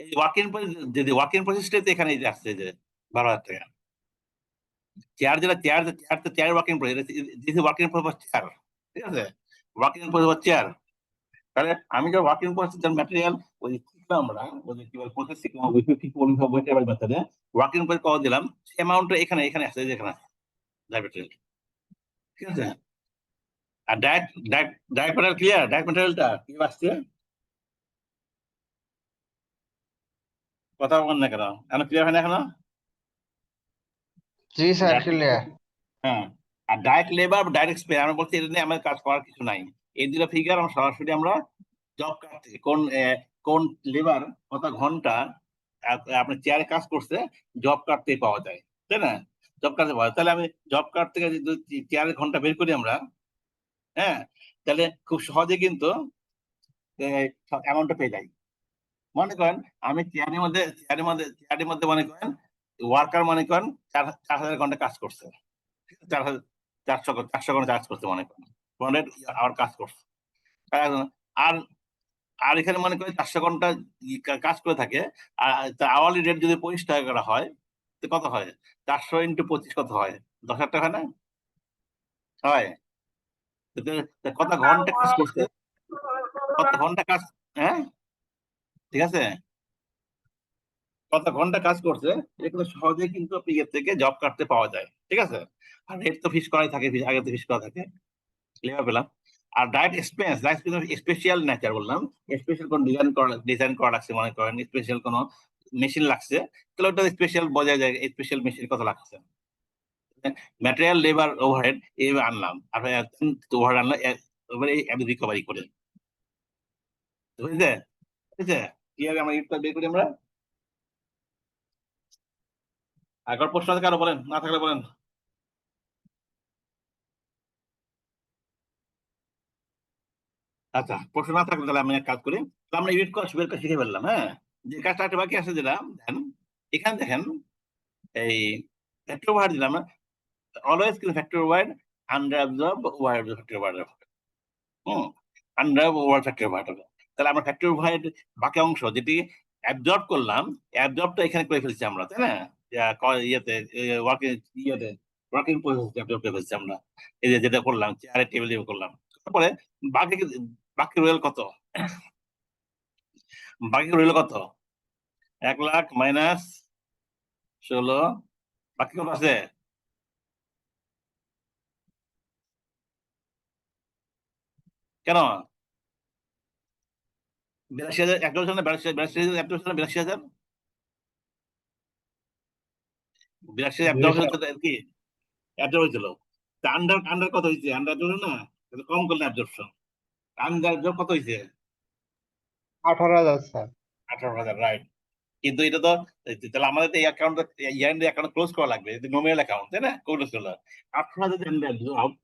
এই ওয়ার্কিং প্রসেসটাই এখানে এই যে আসছে যে 12,000 টাকা। Chair working process, this is working process chair, ঠিক আছে, ওয়ার্কিং প্রসেস চেয়ার। তাহলে আমি যে ওয়ার্কিং প্রসেস ম্যাটেরিয়াল ওই শিখলাম আমরা, ওই কি বলে প্রসেস শিখলাম, ওই ফিফো লিফো ওইটার মাত্রা ওয়ার্কিং প্রসেস কত দিলাম, সেই অ্যামাউন্টটা এখানে আসছে, যেখানে ম্যাটেরিয়াল, ঠিক আছে। আর ডাইরেক্ট ম্যাটেরিয়াল ক্লিয়ার, ডাইরেক্ট ম্যাটেরিয়ালটা কি আসছে, কথা বলেন না কেন, এখন ক্লিয়ার হয় না এখনো? জি স্যার ক্লিয়ার। হ্যাঁ, আর ডাইরেক্ট লেবার ডাইরেক্ট স্পে আমরা বলছি, এটা নিয়ে আমাদের কাজ করার কিছু নাই। এই দুটো ফিগার আমরা সরাসরি আমরা জব কার্ড থেকে কোন লেবার কত ঘন্টা আপনার চেয়ারে কাজ করছে জব কার্ড থেকে পাওয়া যায়, তাই না? জব কার্ড পাওয়া যায়। তাহলে আমি জব কার্ড থেকে যদি চেয়ারের ঘন্টা বের করি আমরা, হ্যাঁ, তাহলে খুব সহজে কিন্তু অ্যামাউন্টটা পেয়ে যাই। মনে করেন আমি চেয়ারের মধ্যে মনে করেন ওয়ার্কার মনে করেন 4,000 ঘন্টা কাজ করছে, 4,400 ঘন্টা কাজ করছে মনে করেন, 400 আওয়ার কাজ করছে। আর আর এখানে মনে করি 400 ঘন্টা কাজ করে থাকে, আর আওয়ারলি রেট যদি 25 টাকা করা হয়, তো কত হয়? 400 × 25 কত হয়? 10,000 টাকা না হয়? কত ঘন্টা কাজ করছে, কত ঘন্টা কাজ, হ্যাঁ ঠিক আছে, কত ঘন্টা কাজ করছে এটা কিন্তু সহজে কিন্তু আপনি এর থেকে জব কাটতে পাওয়া যায়, ঠিক আছে। আর রেট তো ফিক্স করাই থাকে, আগে তো ফিক্স করা থাকে, ক্লিয়ার পেলাম। আর ডাইরেক্ট এক্সপেন্স, স্পেশাল নেচার বললাম, স্পেশাল কোন ডিজাইন করা লাগছে, মনে করেন স্পেশাল কোনো মেশিন লাগছে, তাহলে ওটা স্পেশাল বোঝা যায় স্পেশাল মেশিন কত লাগছে। ম্যাটেরিয়াল, লেবার, ওভারহেড এইভাবে আনলাম, আর ওভারহেড আনলাম এবারে আমি রিকভারি করে, বুঝলে? ঠিক আছে, কিভাবে আমরা ইউজটা বের করি আমরা। আগের প্রশ্ন আছে কারো, বলেন, না থাকলে বলেন। আচ্ছা, প্রশ্ন না থাকলে তাহলে আমি এক কাজ করি, তাহলে আমরা ইউনিট কস্ট বের করে শিখে ফেললাম। হ্যাঁ, যে কাজটা একটা বাকি আছে যেটা দেখেন, এখানে দেখেন এই ফ্যাক্টর ওভার দিলাম না, অলওয়েজ কিন্তু factor over under absorb over factor over, under over factor over হবে। তাহলে আমরা ফ্যাক্টর ওভার বাকি অংশ যেটি অ্যাবজর্ব করলাম, অ্যাবজর্বটা এখানে করে ফেলছি আমরা, তাই না? ইয়েতে ওয়ার্কিং, ইয়েতে ওয়ার্কিং অ্যাবজর্ব করে ফেলছি আমরা, এই যে যেটা করলাম চেয়ারে টেবিল করলাম। তারপরে বাকি বাকি রইল কত? বাকি রইল কত? 1 লাখ মাইনাস 16, বাকি কত আছে? কেন 82,000, একটা বছর 82,000, একটা বছর 82,000, 82,000 একটা বছর কি একটা হয়েছিল। আন্ডার আন্ডার কত হয়েছে? আন্ডার না, কম করলে অ্যাবজর্পশন, আন্ডার কত হয়েছে? 18,000 স্যার। 18,000, রাইট। কিন্তু এটা তো, তাহলে আমাদের এই অ্যাকাউন্ট, ইয়ার অ্যাকাউন্ট ক্লোজ করা লাগবে, নমিনাল অ্যাকাউন্ট, তাই না? ক্লোজ করলে 18,000 আউট,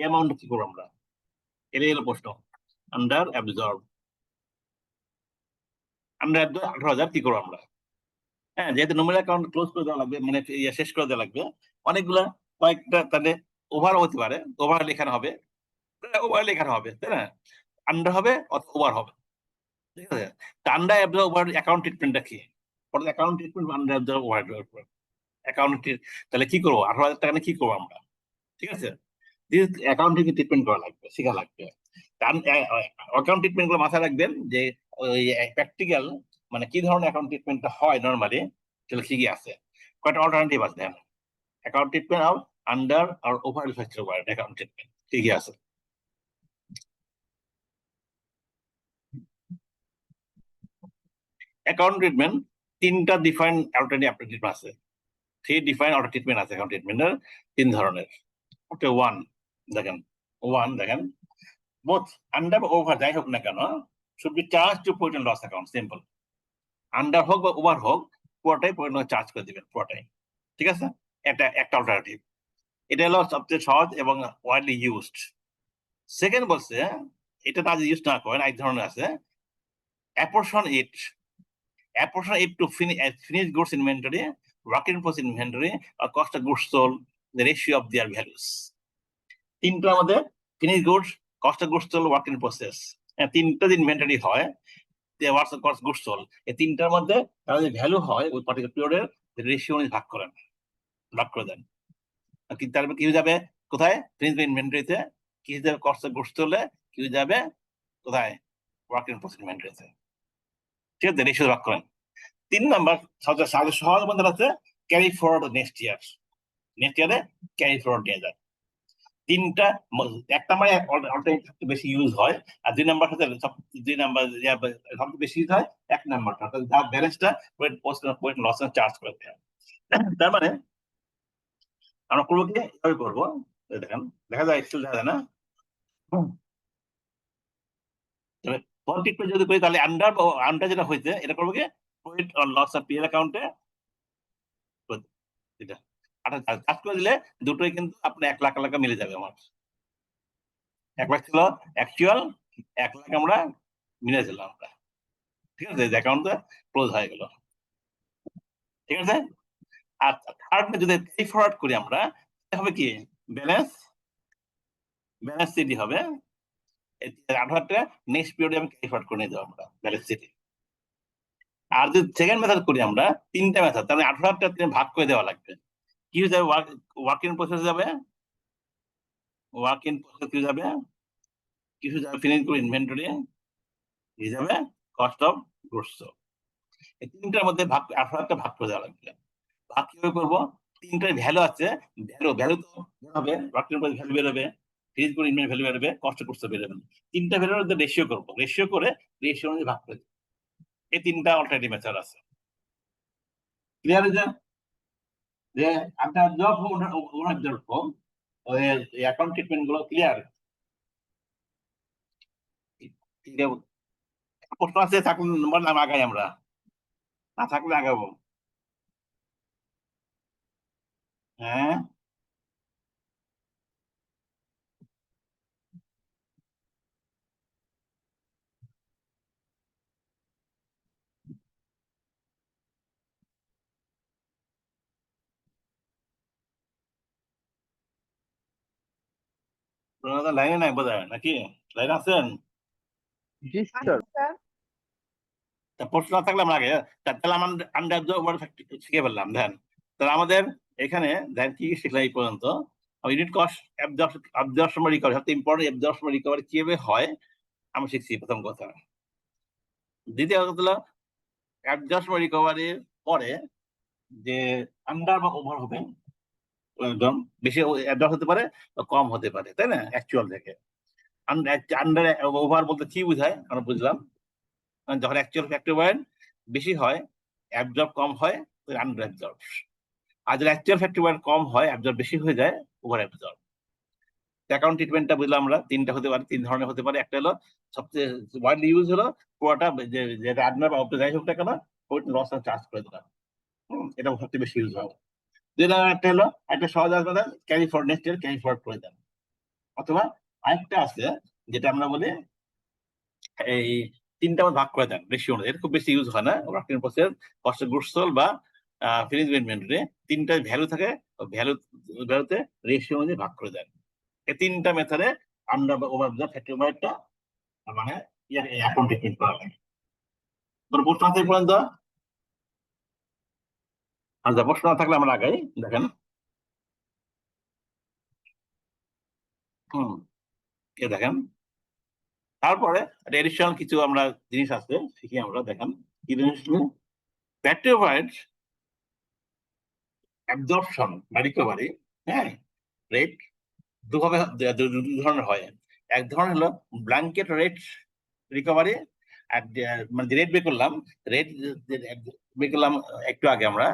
অ্যামাউন্ট কি করবো আমরা, এটাই হলো প্রশ্ন। আন্ডার অ্যাবজর্ব, আন্ডার 18,000 কি করবো আমরা? হ্যাঁ, যেহেতু নমিনাল অ্যাকাউন্ট ক্লোজ করে দেওয়া লাগবে, মানে শেষ করে দেওয়া লাগবে, অনেকগুলা কয়েকটা তাহলে ওভার হতে পারে, ওভার লেখানো হবে, ওভার লেখানো হবে, তাই না? আন্ডার হবে অথবা ওভার হবে, ঠিক আছে। আন্ডার অ্যাবজর্ব ওভার অ্যাকাউন্ট ট্রিটমেন্টটা কি? Account treatment under absorb over account, তাহলে কি করবো? 18,000 টাকা নিয়ে কি করবো আমরা, ঠিক আছে? অ্যাকাউন্টিং ট্রিটমেন্ট করা লাগবে, শেখা লাগবে। অ্যাকাউন্ট ট্রিটমেন্ট গুলো মাথায় রাখবেন, যে ওই প্র্যাকটিক্যাল মানে কি ধরনের অ্যাকাউন্ট ট্রিটমেন্টটা হয় নর্মালি, তাহলে কি কি আছে, কয়েকটা অল্টারনেটিভ আছে then. Account treatment of under আর over factor over account treatment কি কি আছে? অ্যাকাউন্ট ট্রিটমেন্ট 3টা ডিফাইন অল্টারনেটিভ ট্রিটমেন্ট আছে, 3 ডিফাইন অল্টার ট্রিটমেন্ট আছে অ্যাকাউন্ট ট্রিটমেন্টের, 3 ধরনের। ওকে, ওয়ান দেখেন, both under বা over যাই হোক না কেন should be charged to profit and loss account, simple. Under হোক বা ওভার হোক, পুরোটাই চার্জ করে দিবেন, পুরোটাই, ঠিক আছে। এটা একটা অল্টারনেটিভ, এটা হলো সবচেয়ে সহজ এবং ওয়াইডলি ইউজড। সেকেন্ড বলছে, এটা আজ ইউজ না করেন, এক ধরনের আছে apportion it to finish goods inventory, work in process inventory আর cost of goods sold, the ratio of their values. তিনটার মধ্যে finish goods, cost of goods sold, work in process, তিনটা ইনভেন্টরি হয়, এই তিনটার মধ্যে তাহলে ভ্যালু হয় ওই পার্টিকুলার পিরিয়ডের রেশিও ভাগ করে দেন। তারপর কি যাবে কোথায়? ফিনিশড ইনভেন্টরিতে। কি যাবে? Cost of goods sold. কি যাবে কোথায়? ওয়ার্ক ইন প্রসেস ইনভেন্টরিতে, ঠিক আছে, রেশিও ভাগ করেন। 3 নাম্বার সহজ মধ্যে আছে ক্যারি ফরওয়ার্ড নেক্সট ইয়ারে ক্যারি ফরওয়ার্ড নিয়ে যায়। তিনটা, এক নাম্বার সবচেয়ে বেশি ইউজ হয়, আর 2 নাম্বার সাথে দুই নাম্বার সবচেয়ে বেশি ইউজ হয় 1 নাম্বারটা, যার ব্যালেন্সটা ওয়েট লস চার্জ করে দেয়। তার মানে আমরা করবো কি, এভাবে করবো, দেখেন দেখা যায় স্টিল দেখা যায় না, যদি করি তাহলে আন্ডার যেটা হয়েছে এটা করবো কি, profit or loss of PL অ্যাকাউন্টে এটা চার্জ করে দিলে দুটোই কিন্তু আপনার 1 লাখ টাকা মিলে যাবে। আমার 1 লাখ ছিল অ্যাকচুয়াল, 1 লাখ আমরা মিলে দিলাম আমরা, ঠিক আছে, অ্যাকাউন্টটা ক্লোজ হয়ে গেল, ঠিক আছে। আর থার্ড যদি ক্যারি ফরওয়ার্ড করি আমরা, হবে কি, ব্যালেন্স ব্যালেন্স সিটি হবে 18,000 টাকা নেক্সট পিরিয়ডে আমি ক্যারি ফরওয়ার্ড করে নিয়ে যাবো আমরা ব্যালেন্স সিটি। আর যদি সেকেন্ড মেথড করি আমরা 3টা মেথড, তাহলে 18,000 টাকা ভাগ করে দেওয়া লাগবে। কি হয়ে যাবে? ওয়ার্ক ইন প্রসেস যাবে, ওয়ার্ক ইন প্রসেস কি যাবে, কিছু যাবে ফিনিশ করে ইনভেন্টরি, কি যাবে কস্ট অফ গুডস। এই 3টার মধ্যে ভাগ 18,000 টাকা ভাগ করে দেওয়া লাগবে। ভাগ কিভাবে করবো? 3টার ভ্যালু আছে, ভ্যালু তো হবে, ওয়ার্ক ইন প্রসেস ভ্যালু বেরোবে, ফিনিশ করে ইনভেন্টরি ভ্যালু বেরোবে, কস্ট অফ গুডস বেরোবে। 3টা ভ্যালুর মধ্যে রেশিও করবো, রেশিও করে রেশিও অনুযায়ী ভাগ করে দেবো। এই 3টা অল্টারনেটিভ মেথড আছে। ক্লিয়ার হয়েছে? যে আপনার জব ওনার জব অ্যাকাউন্ট ট্রিটমেন্ট গুলো ক্লিয়ার? প্রশ্ন আছে থাকলে নাম আগাই, আমরা না থাকলে আগাবো। হ্যাঁ, লাইনে নাই বোধ হয় নাকি? লাইন আছেন? জি স্যার। স্যার তা প্রশ্ন না থাকলে আমরা আগে, তাহলে আমার আন্ডার শিখে ফেললাম। ধ্যান, তাহলে আমাদের এখানে ধ্যান কি শিখলাম এই পর্যন্ত? ইউনিট কস্ট অ্যাবজর্পশন রিকভারি, সবচেয়ে ইম্পর্টেন্ট অ্যাবজর্পশন রিকভারি কিভাবে হয় আমি শিখছি প্রথম কথা। দ্বিতীয় কথা হলো অ্যাবজর্পশন রিকভারির পরে যে আন্ডার বা ওভার হবে, একদম বেশি অ্যাবজর্ব হতে পারে বা কম হতে পারে, তাই না? অ্যাকচুয়াল থেকে আন্ডার ওভার বলতে কি বোঝায় আমরা বুঝলাম, যখন অ্যাকচুয়াল ফ্যাক্টর পয়েন্ট বেশি হয়, অ্যাবজর্ব কম হয়, আন্ডার অ্যাবজর্ব। আর যদি অ্যাকচুয়াল ফ্যাক্টর পয়েন্ট কম হয়, অ্যাবজর্ব বেশি হয়ে যায়, ওভার অ্যাবজর্ব। অ্যাকাউন্ট ট্রিটমেন্টটা বুঝলাম আমরা 3টা হতে পারে, 3 ধরনের হতে পারে। একটা হলো সবচেয়ে ওয়াইডলি ইউজ হলো পুরোটা যেটা আন্ডার বা যাই হোক না কেন ওইটা লস চার্জ করে দিলাম, এটা সবচেয়ে বেশি ইউজ হবে। যেটা একটা হলো একটা সহজ হাসপাতাল carry forward, next year carry forward করে দেন। অথবা আরেকটা আছে যেটা আমরা বলি এই 3টা ভাগ করে দেন রেশিও অনুযায়ী, এটা খুব বেশি ইউজ হয় না। Working process, cost of goods sold বা ফিনিশ ইনভেন্টরি, 3টা ভ্যালু থাকে, ভ্যালুতে রেশিও অনুযায়ী ভাগ করে দেন। এই 3টা মেথডে আন্ডার বা ওভার দ্য ফ্যাক্টর পয়েন্টটা মানে অ্যাকাউন্ট ট্রিটমেন্ট করা লাগে। তোর প্রশ্ন আছে এই পর্যন্ত? আচ্ছা, প্রশ্ন না থাকলে আমরা আগাই। দেখেন, দেখেন তারপরে এডিশনাল কিছু আমরা জিনিস আছে শিখি আমরা। দেখেন কি জিনিস, ফ্যাক্টর পয়েন্ট অ্যাবজর্পশন বা রিকভারি, হ্যাঁ, রেট দুভাবে দু ধরনের হয়। এক ধরনের হলো ব্ল্যাঙ্কেট রেট রিকভারি, আর মানে রেট বের করলাম, রেট বের করলাম একটু আগে আমরা,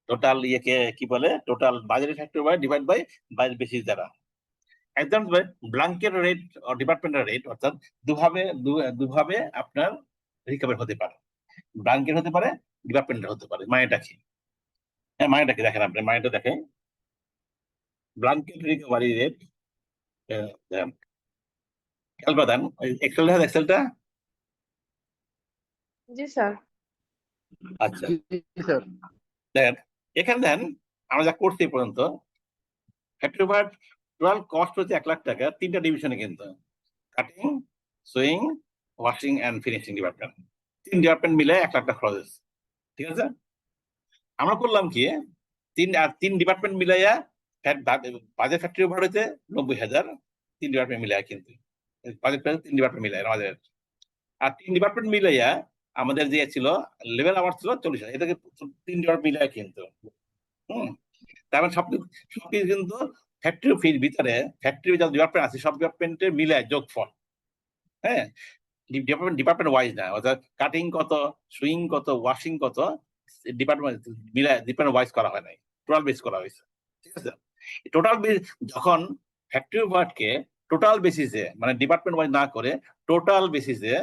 টোটাল ইয়েকে কি বলে, টোটাল বাজারের ফ্যাক্টর বাই ডিভাইড বাই বাজার বেসিস দ্বারা। একদম ব্ল্যাঙ্কেট রেট ও ডিপার্টমেন্টাল রেট, অর্থাৎ দুভাবে আপনার রিকভারি হতে পারে, ব্ল্যাঙ্কেট হতে পারে, ডিপার্টমেন্টাল হতে পারে। মানেটা কি? হ্যাঁ, মানেটা কি দেখেন, আপনি মানেটা দেখেন। ব্ল্যাঙ্কেট রিকভারি রেট, খেয়াল করে দেন এক্সেলটা। জি স্যার। আচ্ছা, জি স্যার। দেখেন এখানে দেন আমরা যা করছি এই পর্যন্ত, ফ্যাক্টরি ওভার টোটাল কস্ট হচ্ছে 1,00,000 টাকা, 3টা ডিভিশনে কিন্তু cutting, swing, washing and finishing department, 3 department মিলে 1,00,000 টাকা খরচ হচ্ছে। ঠিক আছে, আমরা করলাম কি, 3 ডিপার্টমেন্ট মিলাইয়া বাজেট ফ্যাক্টরি ওভার হয়েছে 90,000, 3 ডিপার্টমেন্ট মিলাইয়া কিন্তু বাজেট 3 ডিপার্টমেন্ট মিলাই আমাদের। আর 3 ডিপার্টমেন্ট মিলাইয়া আমাদের যে ছিল লেভেল আওয়ার ছিল 40,000, এটাকে 3 ডিপার্টমেন্ট মিলাইয়া কিন্তু তার মানে সবকিছু কিন্তু ফ্যাক্টরি ফির ভিতরে ফ্যাক্টরি যত ডিপার্টমেন্ট আছে সব ডিপার্টমেন্টের মিলায় যোগফল। হ্যাঁ, ডিপার্টমেন্ট ওয়াইজ না, অর্থাৎ কাটিং কত, সুইং কত, ওয়াশিং কত, ডিপার্টমেন্ট মিলায় ডিপার্টমেন্ট ওয়াইজ করা হয় নাই, টোটাল বেস করা হয়েছে। ঠিক আছে, টোটাল বেস যখন ফ্যাক্টরি ওয়ার্ককে টোটাল বেসিসে মানে ডিপার্টমেন্ট ওয়াইজ না করে টোটাল বেসিসে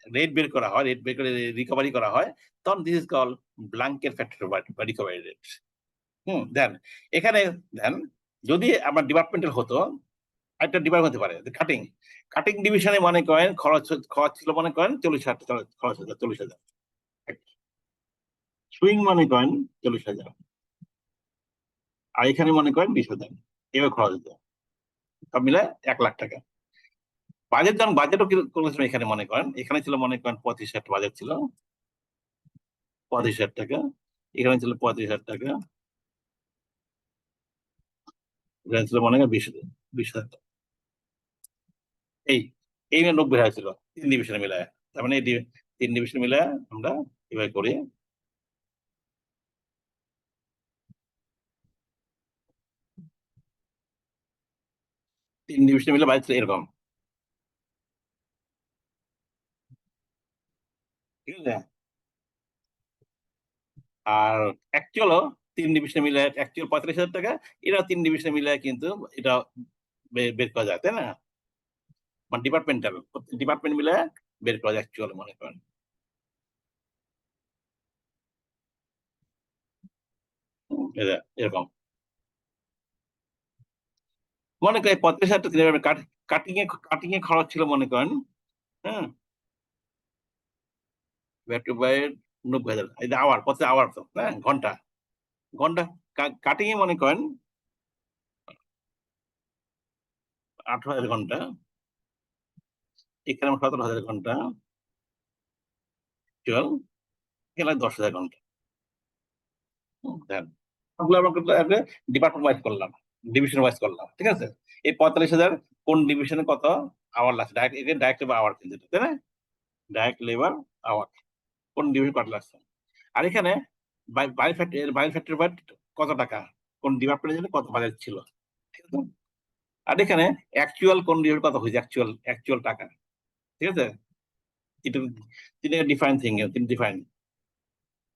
রেট বের করা হয়, রেট বের করে রিকভারি করা হয়, তখন this is call blanket factory work বা রিকভারি রেট। দেন এখানে দেন যদি আমার ডিপার্টমেন্টাল হতো, একটা ডিপার্টমেন্ট হতে পারে কাটিং, কাটিং ডিভিশনে মনে করেন খরচ ছিল মনে করেন 40,000 খরচ হতো, 40,000। সুইং মনে করেন 40,000, আর এখানে মনে করেন 20,000, এবার খরচ হতো। সব মিলে 1,00,000 টাকা। বাজেট যখন বাজেটও করেছিলাম এখানে মনে করেন, এখানে ছিল মনে করেন 35,000 বাজেট ছিল, 35,000 টাকা, এখানে ছিল 35,000 টাকা, এখানে ছিল মনে করেন 20,000 টাকা। এই এই 90,000 ছিল 3 ডিভিশনে মিলায়। তার মানে এই 3 ডিভিশন মিলায় আমরা এভাবে করি। তিন ডিভিশন মিলে বাজেট ছিল এরকম, ঠিক আছে। আর অ্যাকচুয়ালও 3 ডিভিশনে মিলে অ্যাকচুয়াল 35,000 টাকা, এরা 3 ডিভিশনে মিলে কিন্তু এটা বের করা যায়, তাই না? মানে ডিপার্টমেন্টাল, ডিপার্টমেন্ট মিলে বের করা যায় অ্যাকচুয়াল মনে করেন। এরকম মনে করেন 35,000 টাকা কাটিং এ খরচ ছিল মনে করেন, হ্যাঁ, ব্যাক টু বাই 90,000, এই যে আওয়ার, প্রতি আওয়ার তো, হ্যাঁ, ঘন্টা ঘন্টা কাটিং এ মনে করেন 18,000 ঘন্টা, এখানে 17,000 ঘন্টা, চল এখানে 10,000 ঘন্টা। ডিপার্টমেন্ট ওয়াইজ করলাম, ডিভিশন ওয়াইজ করলাম, ঠিক আছে। এই 45,000 কোন ডিভিশনে কত আওয়ার লাগছে, ডাইরেক্ট লেবার আওয়ার কিন্তু, তাই না? ডাইরেক্ট লেবার আওয়ার কোন ডিভিশন কত লাগছে। আর এখানে বাইরে ফ্যাক্টরি কত টাকা, কোন ডিপার্টমেন্টের জন্য কত বাজেট ছিল, ঠিক আছে। আর এখানে অ্যাকচুয়াল কোন ডিভিশন কত হয়েছে, অ্যাকচুয়াল টাকা, ঠিক আছে। এটা তিনি ডিফাইন থিং, তিনি ডিফাইন,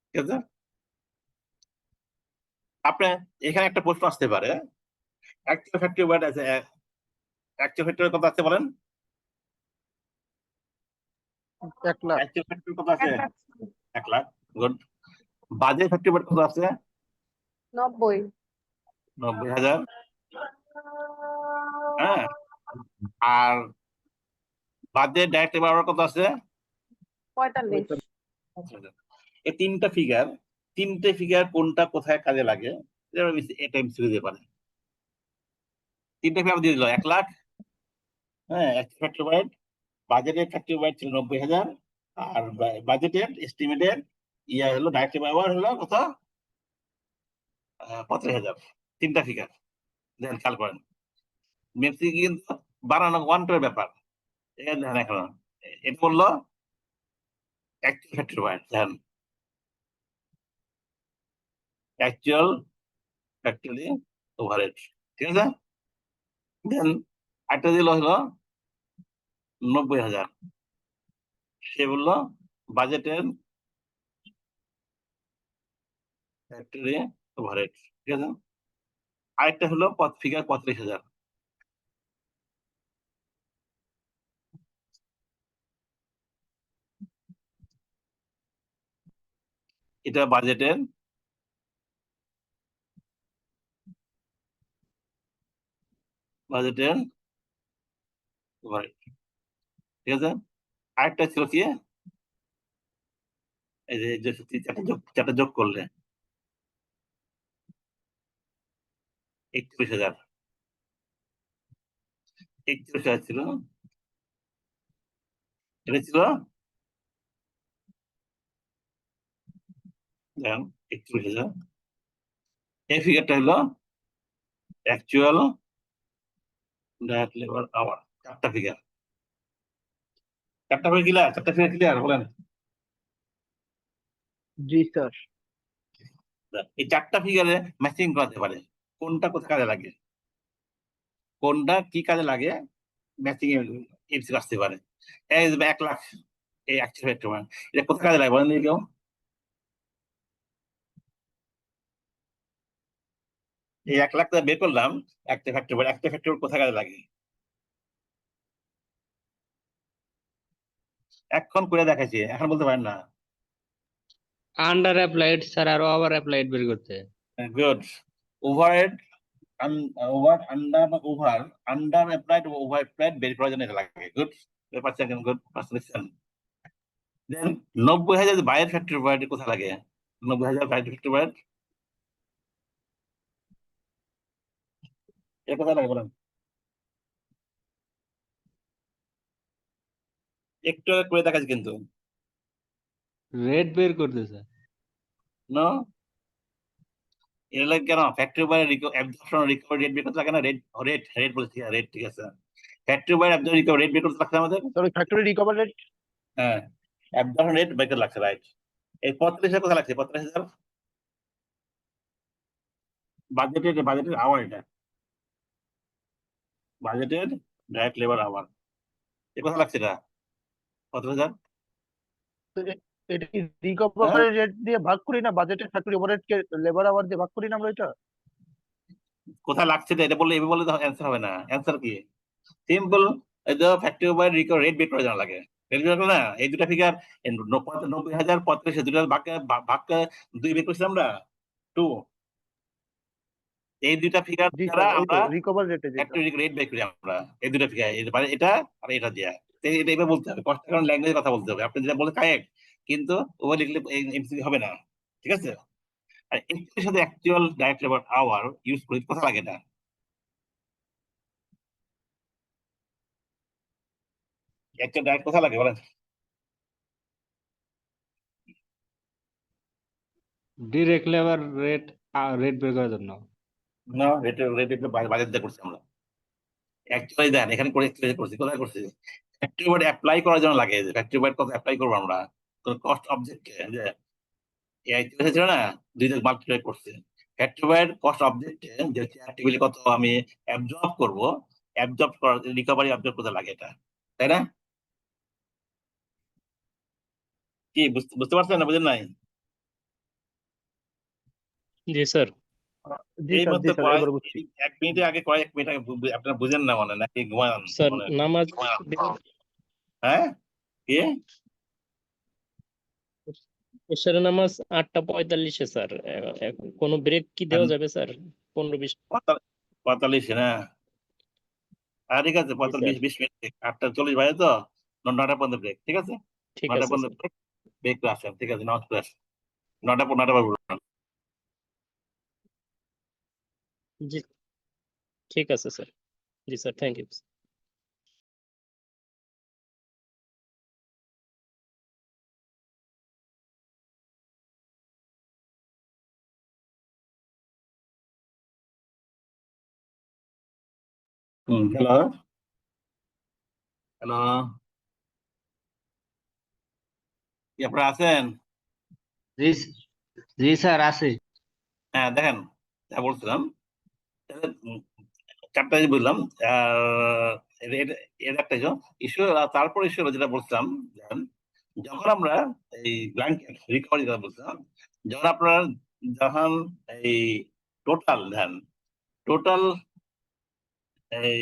ঠিক আছে। আপনার এখানে একটা প্রশ্ন আসতে পারে, অ্যাকচুয়াল ফ্যাক্টরি ওয়ার্ড আছে, অ্যাকচুয়াল ফ্যাক্টরি কত আছে বলেন? 1,00,000। অ্যাকচুয়াল ফ্যাক্টরি কত আছে? 1,00,000, গুড। বাজেট ফ্যাক্টরি ওয়ার্ড কত আছে? 90। 90,000, হ্যাঁ। আর বাজেট ডাইরেক্ট লেবার কত আছে? 45। এই তিনটে ফিগার কোনটা কোথায় কাজে লাগে, এটা এমসিকিউ দিতে পারে। তিনটে ফিগার দিয়ে দিল 1,00,000, হ্যাঁ, ফ্যাক্টরি ওয়ার্ড, বাজেটের ফ্যাক্টরি ওয়ার্ড ছিল 90,000, আর বাজেটের এস্টিমেটেড ইয়া হলো ডাইরেক্ট লেবার হলো কত? 35,000। তিনটা ফিগার দেখেন, খেয়াল করেন। মেপসি কিন্তু বানানো ওয়ান টু ব্যাপার, এখানে দেখেন এখন এটা বললো অ্যাকচুয়াল ফ্যাক্টরি ওয়ার্ড, দেখেন অ্যাকচুয়াল ফ্যাক্টরি ওভারহেড, ঠিক আছে। দেন একটা দিল হলো 90,000, সে বললো বাজেটের ফ্যাক্টরি ওভারহেড, ঠিক আছে। আরেকটা হলো ফিগার 35,000, এটা বাজেটের ওভারহেড, ঠিক আছে। আরেকটা ছিল কি, এই যে চারটা যোগ করলে 31,000, 31,000 ছিল, এটা ছিল দেখেন 31,000। এই ফিগারটা হলো অ্যাকচুয়াল ডাইরেক্ট লেবার আওয়ার, চারটা ফিগার ক্লিয়ার বলেন। জি স্যার। এই চারটা ফিগারে ম্যাচিং করাতে পারে, কোনটা কোথায় কাজে লাগে, কোনটা কি কাজে লাগে, ম্যাচিং আসতে পারে। এই যে 1,00,000, এই অ্যাকচুয়াল এটা কোথায় কাজে লাগে বলেন কেউ? এই 1,00,000 বের করলাম, একটা ফ্যাক্টরি কোথায় কাজে লাগে, এখন করে দেখাচ্ছি, এখন বলতে পারেন না। আন্ডার অ্যাপ্লাইড স্যার, আরো ওভার অ্যাপ্লাইড বের করতে। Good. Overhead, under applied, over applied বের করার জন্য এটা লাগে। গুড, পাচ্ছেন, গুড পাচ্ছেন। দেন 90,000 বাইরের ফ্যাক্টরি ওভারহেড কোথায় লাগে? 90,000 বাইরের ফ্যাক্টরি ওভারহেড এটা কোথায় লাগে বলেন? একটু করে দেখাচ্ছি কিন্তু রেট বের করতে স্যার। নো এটা লাগে কেন ফ্যাক্টরি বাইরে অ্যাবজর্পশন রিকভারি রেট বের করতে লাগে না রেট রেট রেট বলছি রেট ঠিক আছে ফ্যাক্টরি বাইরে অ্যাবজর্পশন রিকভারি রেট বের করতে লাগছে আমাদের সরি ফ্যাক্টরি রিকভার রেট হ্যাঁ অ্যাবজর্পশন রেট বের করতে লাগছে রাইট এই 35,000 কোথায় লাগছে 35,000 বাজেটের আওয়ার এটা বাজেটের ডাইরেক্ট লেবার আওয়ার এ কথা লাগছে এটা 15,000 এটা কি রিকভার রেট দিয়ে ভাগ করি না বাজেটের ফ্যাক্টরি ওভারহেড কে লেবার আওয়ার দিয়ে ভাগ করি না আমরা এটা কোথায় লাগছে এটা বললে এভাবে বললে তো অ্যান্সার হবে না অ্যান্সার কি সিম্পল এই যে ফ্যাক্টরি ওভার রিকভার রেট বের করে জানা লাগে রেট বের করে না এই দুটা ফিগার 90,000 35,000 দুটা ভাগ 2 বের করছি আমরা 2 এই দুইটা ফিগার জি দ্বারা স্যার ওই তো আমরা রিকভার রেটে যেটা ফ্যাক্টরি রেট বের করি আমরা এই দুটো ফিগার এটা আর এটা দিয়া এটা এভাবে বলতে হবে কষ্ট কারণ ল্যাঙ্গুয়েজ কথা বলতে হবে আপনি যেটা বলে কারেক্ট কিন্তু ওভাবে লিখলে এমসিকিউ হবে না ঠিক আছে আর এর সাথে actual direct labour hour use করি কথা লাগে না একটা ডাইরেক্ট কথা লাগে বলেন ডিরেক্ট লেবার রেট বের করার জন্য। না রেট একটু বাজেট দিয়ে করছি আমরা অ্যাকচুয়ালি দেন এখানে করে করছি কোথায় করছি ফ্যাক্টরি ওয়ার্ড অ্যাপ্লাই করার জন্য লাগে ফ্যাক্টরি ওয়ার্ড কত অ্যাপ্লাই করবো আমরা তো কস্ট অবজেক্ট যে এই ছিল না দুই দিক মাল্টিপ্লাই করছে ফ্যাক্টরি ওয়ার্ড কস্ট অবজেক্টে যে অ্যাক্টিভিটি কত আমি অ্যাবজর্ব করব অ্যাবজর্ব করার রিকভারি অবজর্ব করতে লাগে এটা তাই না কি বুঝতে পারছেন না বুঝেন নাই জি স্যার। জি এই স্যার মতো জি স্যার এবার বুঝছি 1 মিনিটে আগে কয়েক মিনিট আগে আপনারা বুঝেন না মনে নাকি ঘুমান স্যার মনে নামাজ হ্যাঁ কি এশারের নামাজ 8:45 স্যার। কোনো ব্রেক কি দেওয়া যাবে স্যার 15-20? 45 না ঠিক আছে জি স্যার। 45-20 মিনিট 8:40 বাজে তো 9টা পর্যন্ত ব্রেক ঠিক আছে ঠিক 9টা আছে পর্যন্ত স্যার। ব্রেক আসেন ঠিক আছে নামাজ পড়ে আসেন 9টা বাজে জি ঠিক আছে স্যার। জি sir, thank you. Hello hello কি আপনারা আছেন জি জি স্যার আছে। হ্যাঁ দেখেন যা বলছিলাম চ্যাপ্টার বুঝলাম এর একটা ইস্যু তারপর ইস্যু হলো যেটা বলছিলাম দেখেন, যখন আমরা এই ব্ল্যাঙ্কেট রিকভারি কথা বলছিলাম যখন আপনার যখন এই টোটাল দেন টোটাল এই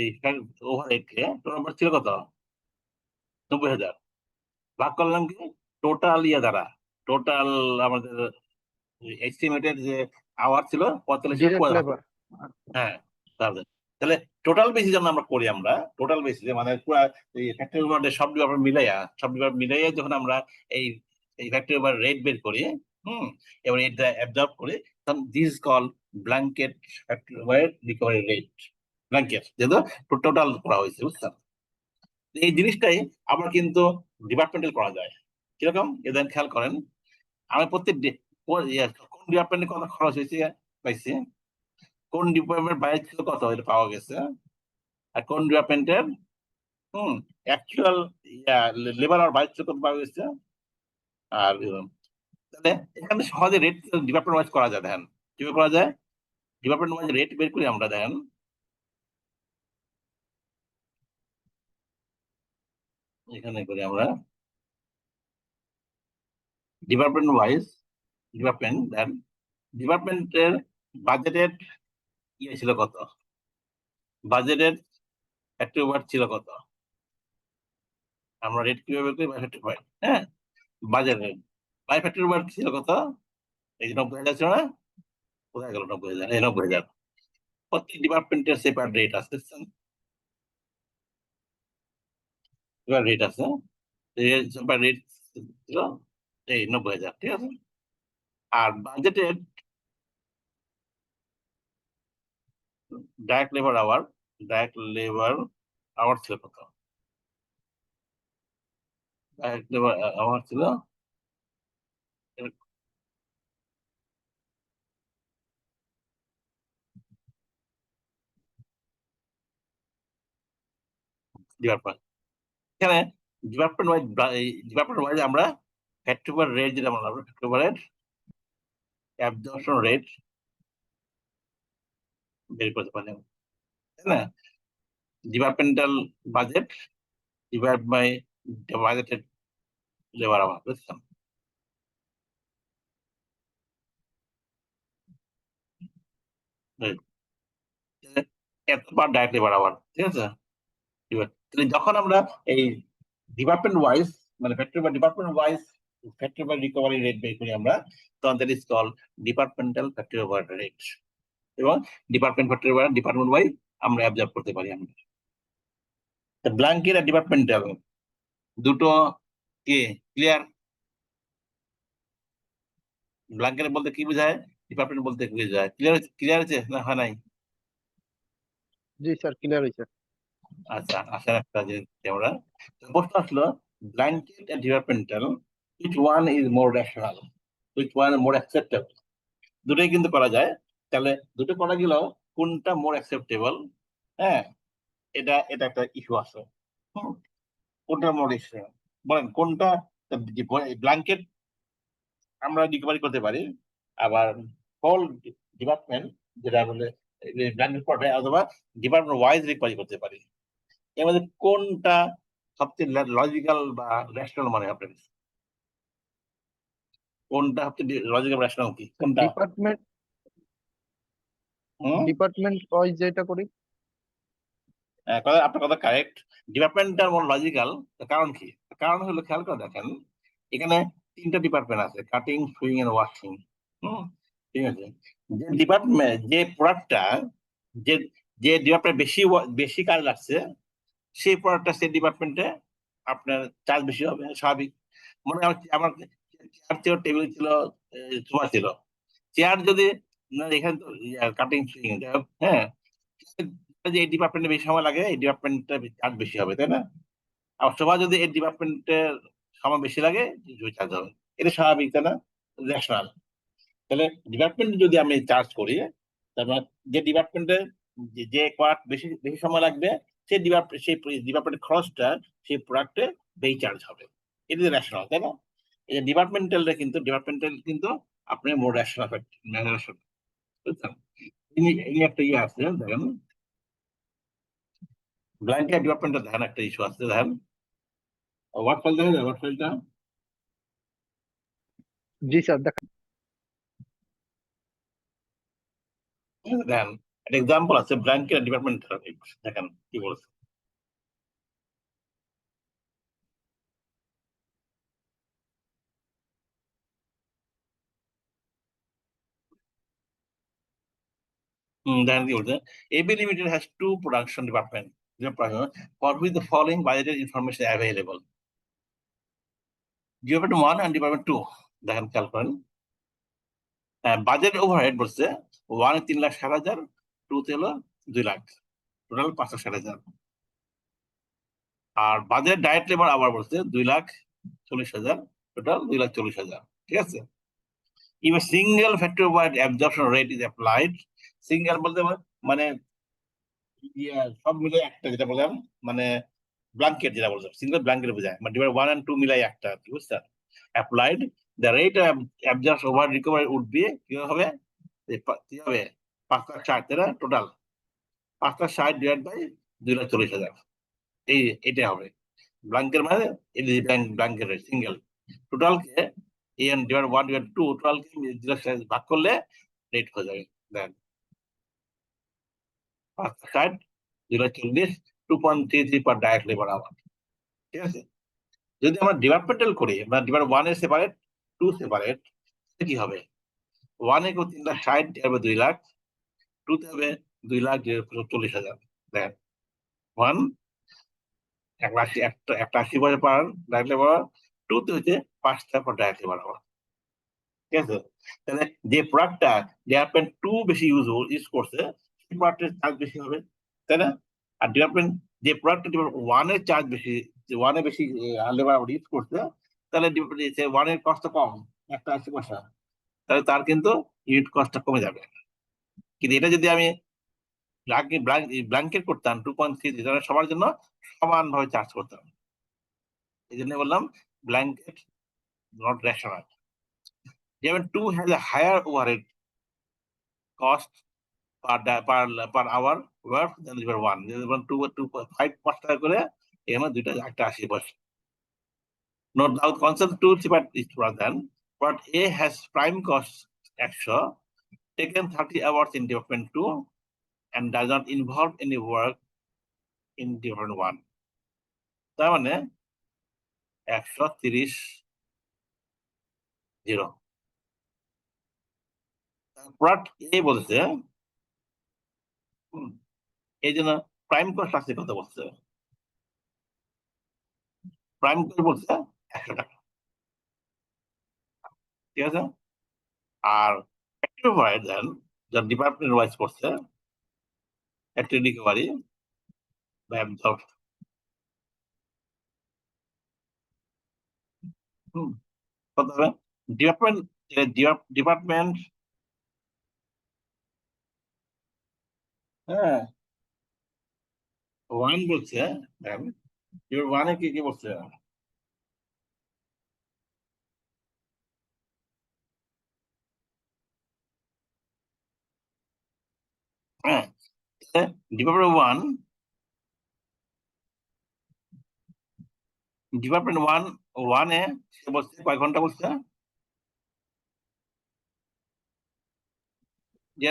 ওভারহেডকে টোটাল ছিল কত 90,000 ভাগ করলাম কি টোটাল দ্বারা টোটাল আমাদের এস্টিমেটেড যে আওয়ার ছিল 45 ডিরেক্ট লেবার হ্যাঁ তাহলে টোটাল বেসিস যখন আমরা করি আমরা টোটাল বেসিসে মানে পুরো এই ফ্যাক্টরি ওভারহেড সব ডিপার্টমেন্ট সব ডিপার্টমেন্ট মিলাইয়া যখন আমরা এই এই ফ্যাক্টরি ওভার রেট বের করি এবার এটা অ্যাবজর্ব করি তখন this call blanket factory over recovery rate blanket যেহেতু টোটাল করা হয়েছে বুঝছেন এই জিনিসটাই আবার কিন্তু ডিপার্টমেন্টাল করা যায় কিরকম এদের খেয়াল করেন আমরা প্রত্যেক কোন ডিপার্টমেন্টে কত খরচ হয়েছে পাইছি কোন ডিপার্টমেন্ট বাইরে ছিল কত এটা পাওয়া গেছে আর কোন ডিপার্টমেন্টের অ্যাকচুয়াল লেবার আর বাইরে ছিল কত পাওয়া গেছে আর তাহলে এখানে সহজে রেট ডিপার্টমেন্ট ওয়াইজ করা যায় দেখেন কিভাবে করা যায় ডিপার্টমেন্ট ওয়াইজ রেট বের করি আমরা দেখেন এখানে করি আমরা ডিপার্টমেন্ট ওয়াইজ ডিপার্টমেন্টের বাজেটের ইয়ে ছিল কত বাজেটের ফ্যাক্টরি ওভার ছিল কত আমরা রেট কিভাবে করি বাই ফ্যাক্টরি ওভার হ্যাঁ budget rate by factory over ছিল কত এই 90,000 ছিল না কোথায় গেল 90,000 এই 90,000 প্রত্যেক ডিপার্টমেন্টের সেপারেট রেট আছে রেট আছে সেপারেট রেট ছিল এই 90,000 ঠিক আছে আর বাজেটের ডাইরেক্ট লেবার আওয়ার ছিল কত আমার ছিল ডিপার্টমেন্ট। এখানে ডিপার্টমেন্ট ওয়াইজ আমরা ফ্যাক্টরি রেট যেটা বললাম, ফ্যাক্টরি রেট অ্যাবজর্পশন রেট বের করতে পারি, তাই না? Departmental budget divide by budgeted labour hour, বুঝছেন? এতবার ডাইরেক্ট লেবার আওয়ার, ঠিক আছে? তাহলে যখন আমরা এই ডিপার্টমেন্ট ওয়াইজ মানে ফ্যাক্টরি বা ডিপার্টমেন্ট ওয়াইজ ফ্যাক্টরি বা রিকভারি রেট বের করি আমরা, তখন that is call departmental factory over rate. এবং ফ্যাক্টরি ডিপার্টমেন্ট ওয়াইজ আমরা অ্যাবজর্ব করতে পারি আমরা। ব্ল্যাঙ্কেট আর ডিপার্টমেন্টাল দুটো কে ক্লিয়ার? ব্ল্যাঙ্কেট বলতে কি বোঝায়, ডিপার্টমেন্ট বলতে কি বোঝায়? ক্লিয়ার হচ্ছে না হয় নাই? জি স্যার, ক্লিয়ার হয়েছে। আচ্ছা, আসার একটা যে আমরা প্রশ্ন আসলো blanket and departmental, which one is more rational, which one is more acceptable? দুটোই কিন্তু করা যায়, তাহলে দুটো করা গেলেও কোনটা মোর অ্যাকসেপ্টেবল, হ্যাঁ, এটা একটা ইস্যু আছে। কোনটা মোর ইস্যু বলেন, কোনটা? ব্ল্যাঙ্কেট আমরা রিকভারি করতে পারি, আবার হোল ডিপার্টমেন্ট যেটা বলে ব্ল্যাঙ্কেট পড়ে, অথবা ডিপার্টমেন্ট ওয়াইজ রিকভারি করতে পারি। এর মধ্যে কোনটা সবচেয়ে লজিক্যাল বা রেশনাল মনে হয় আপনার কাছে? কোনটা সবচেয়ে লজিক্যাল রেশনাল, কি কোনটা? ডিপার্টমেন্ট ওয়াইজ যেটা করি। আপনার কথা কারেক্ট, ডিপার্টমেন্টটার মোর লজিক্যাল। কারণ কি? কারণ হলো, খেয়াল করে দেখেন, এখানে 3টা ডিপার্টমেন্ট আছে, কাটিং, সুইং এন্ড ওয়াশিং। ঠিক আছে, যে ডিপার্টমেন্ট যে প্রোডাক্টটা যে যে ডিপার্টমেন্ট বেশি কাজ লাগছে, সেই প্রোডাক্টটা সেই ডিপার্টমেন্টে আপনার চার্জ বেশি হবে, স্বাভাবিক। মনে হয় আমার চেয়ার ছিল, টেবিল ছিল, সোফা ছিল। চেয়ার যদি এখানে তো কাটিং সুইং, হ্যাঁ, যে এই ডিপার্টমেন্টে বেশি সময় লাগে, এই ডিপার্টমেন্টটা চার্জ বেশি হবে, তাই না? আর সবাই যদি এই ডিপার্টমেন্টের সময় বেশি লাগে, চার্জ হবে। এটা স্বাভাবিক, তাই না? রেশনাল। তাহলে ডিপার্টমেন্ট যদি আমি চার্জ করি, তারপর যে ডিপার্টমেন্টে যে প্রোডাক্ট বেশি বেশি সময় লাগবে, সেই ডিপার্টমেন্টের খরচটা সেই প্রোডাক্টে বেশি চার্জ হবে। এটা রেশনাল, তাই না? এই ডিপার্টমেন্টাল কিন্তু আপনি মোর রেশনাল বুঝছেন? এই একটা ইয়ে আছে, দেখেন ব্ল্যাঙ্কেট ডিপার্টমেন্টের দেখেন একটা ইস্যু আছে, দেখেন ওয়ার্ড ফাইল, দেখেন ওয়ার্ড ফাইলটা। জি স্যার, দেখেন। দেখেন একটা এক্সাম্পল আছে ব্ল্যাঙ্কেট ডিপার্টমেন্টাল, দেখেন কি বলছে। দেখেন কি বলছে, AB Limited has 2 production department for which the following budgeted information is available. Department 1 and Department 2, দেখেন খেয়াল করেন, বাজেট ওভারহেড বলছে 1 3,60,000, 2 হলো 2 লাখ, টোটাল 5,60,000। আর বাজেট ডাইরেক্ট লেবার আবার বলছে 2,40,000, টোটাল 2,40,000, ঠিক আছে? If a single factor wide absorption rate is applied, single বলতে মানে সব মিলে একটা, যেটা বললাম মানে ব্ল্যাঙ্কেট যেটা বললাম, সিঙ্গেল ব্ল্যাঙ্কেট বোঝায়, মানে ডিভাইড 1 and 2 মিলাই একটা, বুঝছেন? Applied the rate absorb over recovery would be, কি হবে? 5,60,000, তাই না? টোটাল 5,60,000 ডিভাইড বাই 2,40,000, এটা হবে ব্ল্যাঙ্কের মানে ব্ল্যাঙ্কের রেট সিঙ্গেল। টোটালকে ডিভাইড 1 ডিভাইড 2, টোটালকে ভাগ করলে রেট হয়ে যাবে। দেন 5,60,000, 2,40,000, 2.33 পার ডাইরেক্ট লেবার আওয়ার, ঠিক আছে? যদি আমরা ডিপার্টমেন্টাল করি, মানে ডিপার্ট 1 এর সেপারেট, 2 সেপারেট, কি হবে? 1 এ 3,60,000 হবে 2 লাখ, 2 তে হবে 2,40,000। দেখেন 1 1,80,000, একটা 80 পার ডাইরেক্ট লেবার, 2 তে হচ্ছে 5 টাকা পার ডাইরেক্ট লেবার আওয়ার, ঠিক আছে? তাহলে যে প্রোডাক্টটা ডিপার্টমেন্ট 2 বেশি ইউজ করছে, সেই প্রোডাক্টের চার্জ বেশি হবে, তাই না? আর ডিপার্টমেন্ট যে প্রোডাক্টটা ডিপার্টমেন্ট 1 এর চার্জ বেশি ওয়ানে বেশি লেবার ইউজ করছে, তাহলে ওয়ানের কষ্ট কম, 180 পয়সা, তাহলে তার কিন্তু ইউনিট কস্টটা কমে যাবে। কিন্তু এটা যদি আমি ব্ল্যাঙ্কেট করতাম 2.3, তাহলে সবার জন্য সমানভাবে চার্জ করতাম। এই জন্য বললাম ব্ল্যাঙ্কেট নট রেশনাল। যেমন 2 has a higher overhead cost per hour work than river 1. যেমন 5 টাকা করে, এখানে দুইটা 180 পয়সা। No doubt concept 2 cheaper is than, but A has prime cost 100, taken 30 hours in development 2, and does not involve any work in development 1. তার মানে 130 0। Product এ বলছে এই জন্য প্রাইম কস্ট আছে কত বলছে, প্রাইম কস্ট বলছে 100 টাকা, ঠিক আছে। আর ফ্যাক্টরি ওয়াইজ দেন, যা ডিপার্টমেন্ট ওয়াইজ করছে, ফ্যাক্টরি রিকভারি বা অ্যাবজর্ব, কত হবে ডিপার্টমেন্ট, হ্যাঁ 1 বলছে, ওয়ানে কি কি বলছে, হ্যাঁ ডিপার্টমেন্ট ওয়ানে সে বলছে কয় ঘন্টা বলছে, যে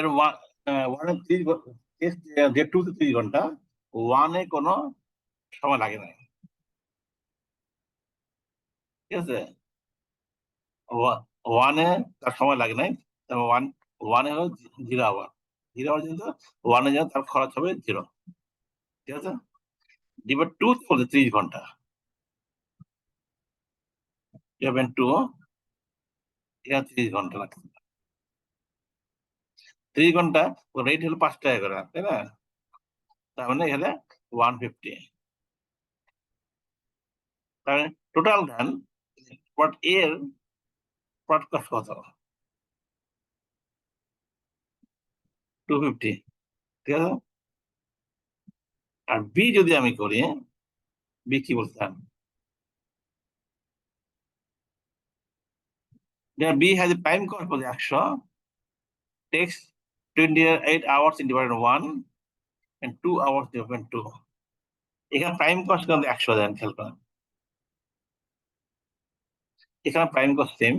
ওয়ানে 2 থেকে 3 ঘন্টা, ওয়ানে কোনো সময় লাগে না, ঠিক আছে। ওয়ানে তার সময় লাগে নাই, ওয়ানে হলো 0 আওয়ার, 0 আওয়ার কিন্তু ওয়ানে যেন তার খরচ হবে 0, ঠিক আছে। ডিপার্ট 2 বলছে 30 ঘন্টা, ডিপার্টমেন্ট 2 এখানে 30 ঘন্টা লাগছে, 30 ঘন্টা রেট হলো 5 টাকা করে, তাই না। তার মানে এখানে 150, তার টোটাল দেন প্রোডাক্ট এর প্রোডাক্ট কস্ট কত, 250, ঠিক আছে। আর বি যদি আমি করি, বি কি বলতাম, B has a prime cost বলে 100, takes 28 hours in divided 1 and 2 hours development 2. এখানে প্রাইম কস্ট কিন্তু 100 দেন, খেয়াল করেন এখানে প্রাইম কস্ট সেম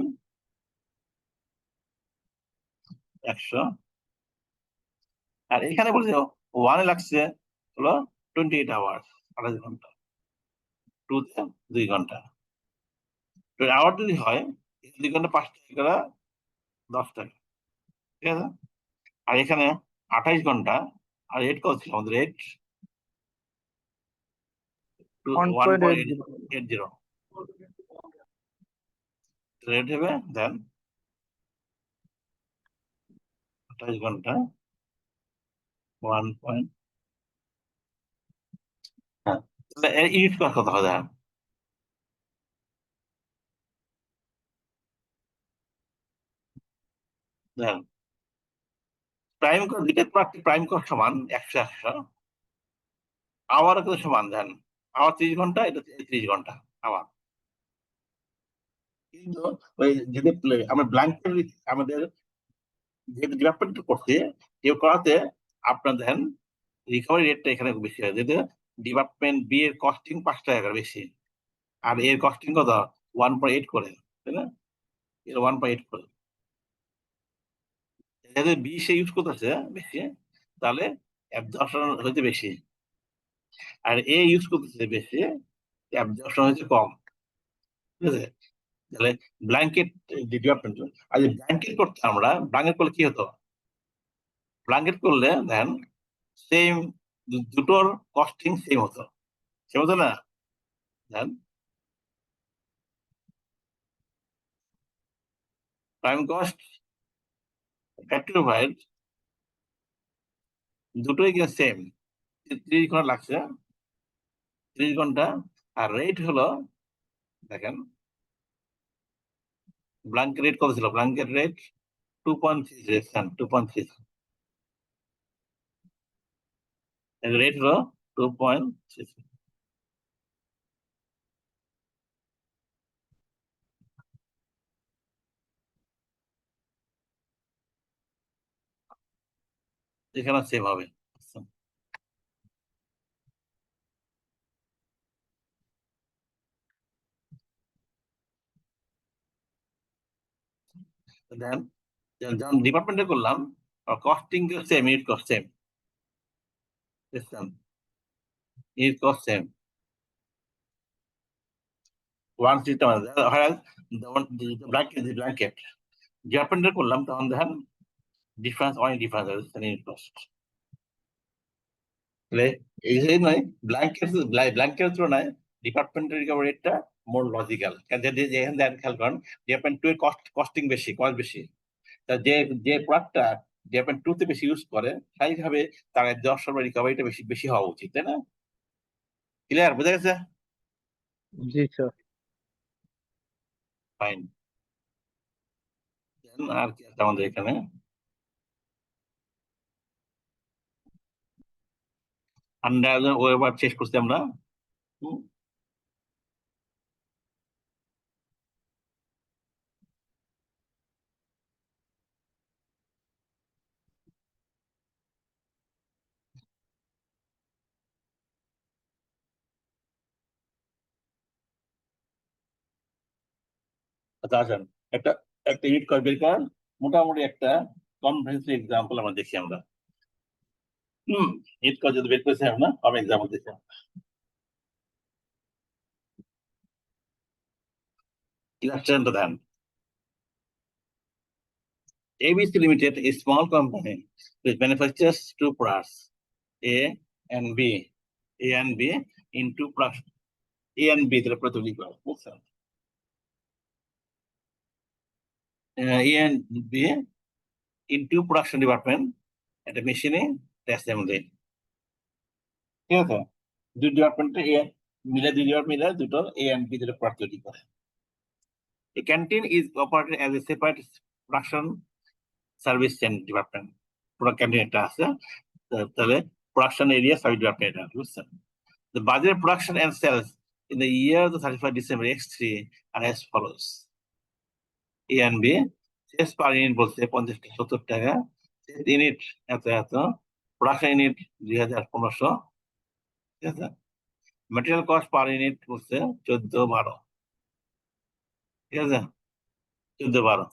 100, আর এখানে বলছে ওয়ানে লাগছে হলো 28 আওয়ার্স, 28 ঘন্টা, 2 তে 2 ঘন্টা, তো আওয়ার যদি হয় 2 ঘন্টা 5 টাকা করে 10 টাকা, ঠিক আছে। আর এখানে 28 ঘন্টা, আর রেট কত ছিল আমাদের, রেট 1.80 1.80, রেট হবে দেন 28 ঘন্টা 1 পয়েন্ট, হ্যাঁ তাহলে ইউনিট কস্ট কত হবে, দেখেন প্রাইম কস্ট দুইটা প্রাইম কস্ট সমান 100, আওয়ারও কিন্তু সমান, দেন আওয়ার 30 ঘন্টা, এটা 30 ঘন্টা আওয়ার, কিন্তু ওই যদি আমরা ব্ল্যাঙ্কেট আমাদের যেহেতু ডিপার্টমেন্ট করছে, কেউ করাতে আপনার দেখেন রিকভারি রেটটা এখানে বেশি হয়, যেহেতু ডিপার্টমেন্ট বি এর কস্টিং 5 টাকা করে বেশি, আর এর কস্টিং কত 1.8 করে, তাই না, এর 1.8 করে, যেহেতু বি সে ইউজ করতেছে বেশি, তাহলে অ্যাবজর্পশন হয়েছে বেশি, আর এ ইউজ করতেছে বেশি, অ্যাবজর্পশন হয়েছে কম, ঠিক আছে। তাহলে ব্ল্যাঙ্কেট ডিপার্টমেন্ট, আর যদি ব্ল্যাঙ্কেট করতে আমরা ব্ল্যাঙ্কেট করলে কি হতো, ব্ল্যাঙ্কেট করলে দেন সেম, দুটোর কস্টিং সেম হতো, সেম হতো না, then prime cost factory wise দুটোই কিন্তু সেম, 30 ঘন্টা লাগছে, 30 ঘন্টা আর রেট হলো দেখেন ব্ল্যাঙ্কেট রেট কত ছিল? ব্ল্যাঙ্কেট রেট 2.3 2.3 রেট হলো 2.3 এখানে সেভ হবে। দেন যখন ডিপার্টমেন্টে করলাম costing same, unit cost same, unit cost same one system. Blanket ডিপার্টমেন্টে করলাম তখন দেখেন ডিফারেন্স, অনেক ডিফারেন্স আছে ইউনিট কস্ট। এই যে নয় ব্ল্যাঙ্কের তুলনায় ডিপার্টমেন্টের রিকভারি রেটটা মোর লজিক্যাল। যেখানে দেখেন খেয়াল করেন ডিপার্টমেন্ট 2 এর কস্টিং বেশি, কস্ট বেশি। তা যে প্রোডাক্টটা ডিপার্টমেন্ট 2 তে বেশি ইউজ করে স্বাভাবিকভাবে তার 10 রিকভারিটা বেশি বেশি হওয়া উচিত, তাই না? ক্লিয়ার, বোঝা গেছে? জি স্যার। ফাইন। আর কি আছে আমাদের এখানে? আন্ডার ওয়েবার শেষ করছি আমরা। আচ্ছা আসেন একটা একটা ইউনিট কয় বের করেন, মোটামুটি একটা কনফারেন্স এক্সাম্পল আমরা দেখি আমরা। ইউনিট কয় যদি বের করেছি আমরা, আমি এক্সাম্পল দেখি। ইলাস্ট্রেশনটা দেন। ABC Limited, a small company which manufactures two products, A and B. A and B in two products. A and B তাহলে প্রথমে লিখব, বুঝছেন? A and B in two production department, একটা মেশিনে অ্যাসেম্বলি। ঠিক আছে, দুই ডিপার্টমেন্টে দুই ডিপার্টমেন্ট মিলে দুটো A and B দুটো প্রোডাক্ট তৈরি করে। A canteen is operated as a separate production service department. Product canteen একটা আছে, তাহলে প্রোডাকশন এরিয়া সার্ভিস ডিপার্টমেন্ট এটা, বুঝছেন? The budget production and sales in the year of 31st December X3 are as follows. A and B, sales per unit বলছে 50 থেকে 70 টাকা, sales unit এত এত, production unit 2500, ঠিক আছে? Material cost per unit বলছে 14-12, ঠিক আছে? 14-12।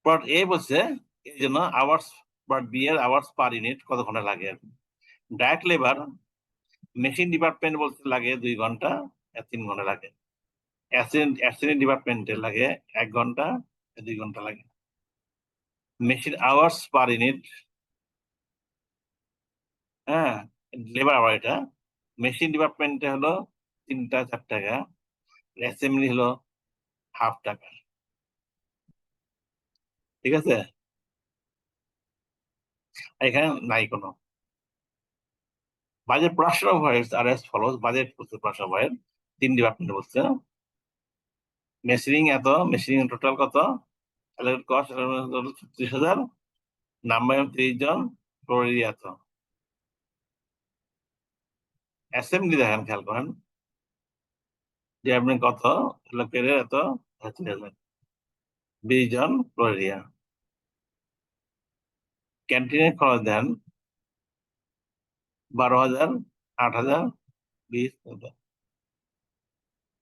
Part A বলছে এই জন্য আওয়ার্স, part B এর আওয়ার্স পার ইউনিট কত ঘন্টা লাগে। ডাইরেক্ট লেবার মেশিন ডিপার্টমেন্ট বলতে লাগে 2 ঘন্টা, 3 ঘন্টা লাগে। অ্যাসিস্ট্যান্ট ডিপার্টমেন্টে লাগে 1 ঘন্টা, 2 ঘন্টা লাগে। মেশিন আওয়ার্স পার ইউনিট, হ্যাঁ লেবার আওয়ার, এটা মেশিন ডিপার্টমেন্টে হলো 3-4 টাকা, অ্যাসেম্বলি হলো হাফ টাকা, ঠিক আছে? এখানে নাই কোনো বাজেট। প্রোডাকশন ওভারহেডস আর as follows. Budget production overhead 3 department বলছে। মেশিনিং এত, মেশিনিং টোটাল কত, কস্ট 30,000, নাম্বার 30 জন, ফ্লোর এরিয়া এত। অ্যাসেম্বলি দেখেন খেয়াল করেন ডিপার্টমেন্ট কত, লোকের এত, 30,000, 20 জন, ফ্লোর এরিয়া। ক্যান্টিনের খরচ দেন 12,000, 8,000, 20,000।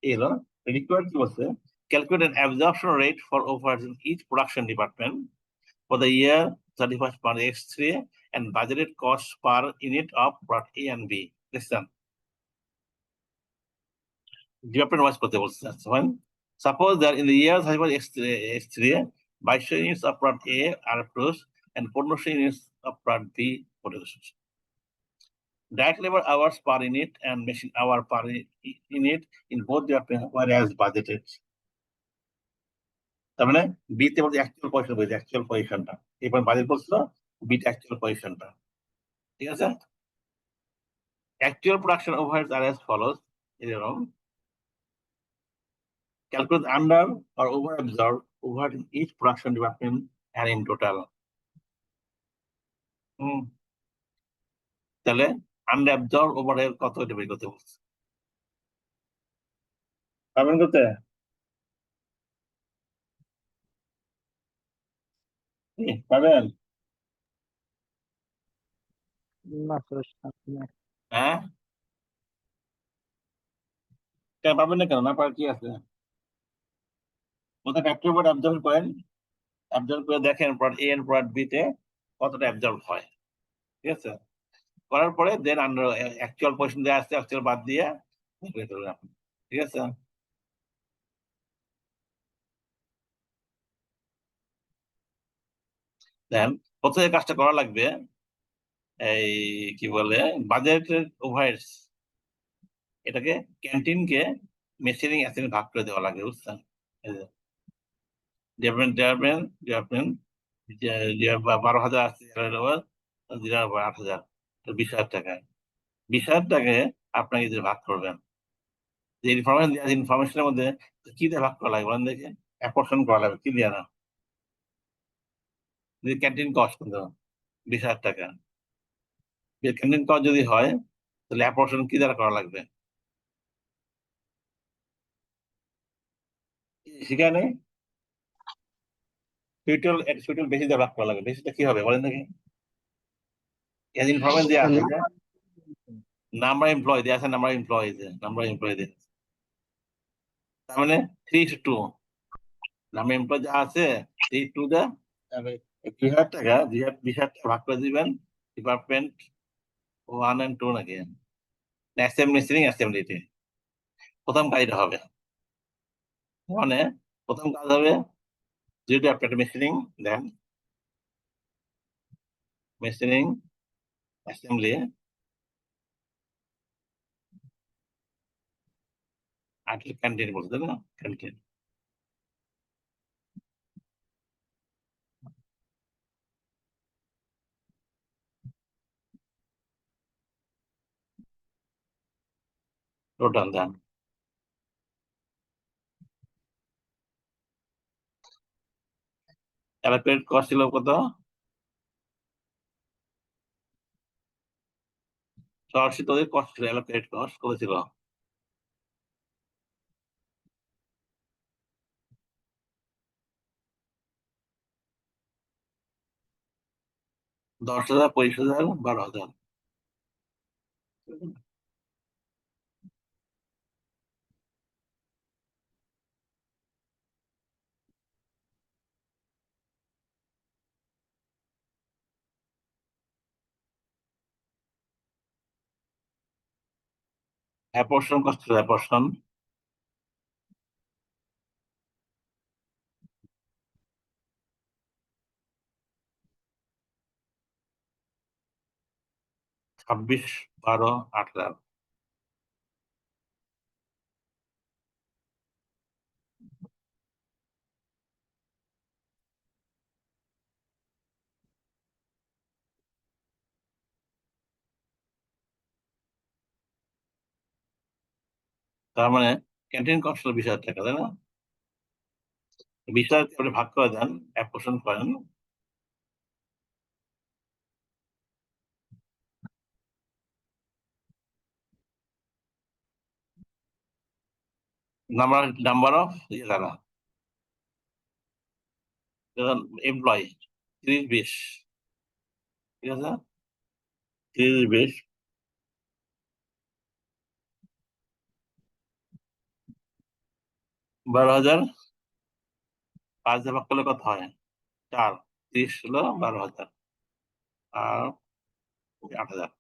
এলো রিকোয়ার্ড কি বলছে, calculate an absorption rate for overheads in each production department for the year 31st March X3 and budgeted cost per unit of product A and B. Listen, department wise করতে বলছে। Suppose that in the year 31st X3 2200 units of product A are produced and 1500 units of product B produced. Direct labor hours per unit and machine hour per unit in both departments were as budgeted. তার মানে বিতে বলতে actual position বলছে, actual পজিশনটা। এবার budget বলছিল beta actual পজিশনটা। ঠিক আছে? অ্যাকচুয়াল প্রোডাকশন ওভারহেডস আর অ্যাজ ফলোজ, এরকম calculate under or over absorb over each production department and in total. তাহলে আন্ডার অ্যাবজর্ব ওভারহেড কত এটা বের করতে বলছে, পাবেন করতে? পাবেন? না স্যার, হ্যাঁ, কেন পাবেন না? কেন না পারার কি আছে? কোথায় ফ্যাক্টরি বোর্ড অ্যাবজর্ব করেন, অ্যাবজর্ব করে দেখেন product A and product B তে কতটা অ্যাবজর্ব হয়। ঠিক আছে? করার পরে দেন আন্ডার অ্যাকচুয়াল পজিশন দেওয়া আসছে, অ্যাকচুয়াল বাদ দিয়ে বের করবেন আপনি। ঠিক আছে? দেন প্রথমে কাজটা করা লাগবে, এই কি বলে বাজেটের ওভারহেডস, এটাকে ক্যান্টিনকে মেশিনিং অ্যাসেম্বলি ভাগ করে দেওয়া লাগে, বুঝছেন? ডেভেলপমেন্ট 12,000 আসছে, 8,000, 20,000 টাকায় 20,000 টাকায় আপনাকে যে ভাগ করবেন, যে ইনফরমেশন দেওয়া আছে, ইনফরমেশনের মধ্যে কি দিয়ে ভাগ করা লাগে বলেন দেখে? অ্যাপোর্শন করা লাগবে কি দিয়ে? না, যদি ক্যান্টিন কস্ট কিন্তু 20,000 টাকা, ক্যান্টিন কস্ট যদি হয় তাহলে অ্যাপোর্শন কি দ্বারা করা লাগবে? শিখায় নেই? সুইটল বেশি দিয়ে ভাগ করা লাগবে। বেশিটা কি হবে বলেন দেখি? ইনফরমেশন দেওয়া আছে যে নাম্বার এমপ্লয় দেওয়া আছে, নাম্বার এমপ্লয় দেওয়া আছে, তার মানে 3:2 নাম্বার এমপ্লয় যা আছে 3:2 দা 20,000 টাকা, 20,000 টাকা ভাগ করে দিবেন ডিপার্টমেন্ট 1 and 2 নাকি অ্যাসেম্বলিতে। প্রথম কাজটা হবে মানে, প্রথম কাজ হবে যেহেতু আপনি একটা মেশিনিং দেন, মেশিনিং অ্যাসেম্বলি আর ক্যান্টিন বলতে না, ক্যান্টিন টোটাল দেন। অ্যালোকেটেড কস্ট ছিল কত? সরাসরি তোদের কস্ট ছিল, অ্যালোকেটেড কস্ট কত ছিল? 10,000, 25,000, 12,000। অ্যাপোর্শন কস্ট ছিল, অ্যাপোর্শন 26, 12, 8,000। তার মানে ক্যান্টিন কস্ট ছিল 20,000 টাকা, তাই না? 20,000 আপনি ভাগ করে দেন, অ্যাপোর্শন করেন, নাম্বার অফ দ্বারা এমপ্লয় 30, 20। ঠিক আছে? 30, 20, 12,000 5 দিয়ে ভাগ করলে কত হয়? 4, 30 হলো 12,000 আর 8,000।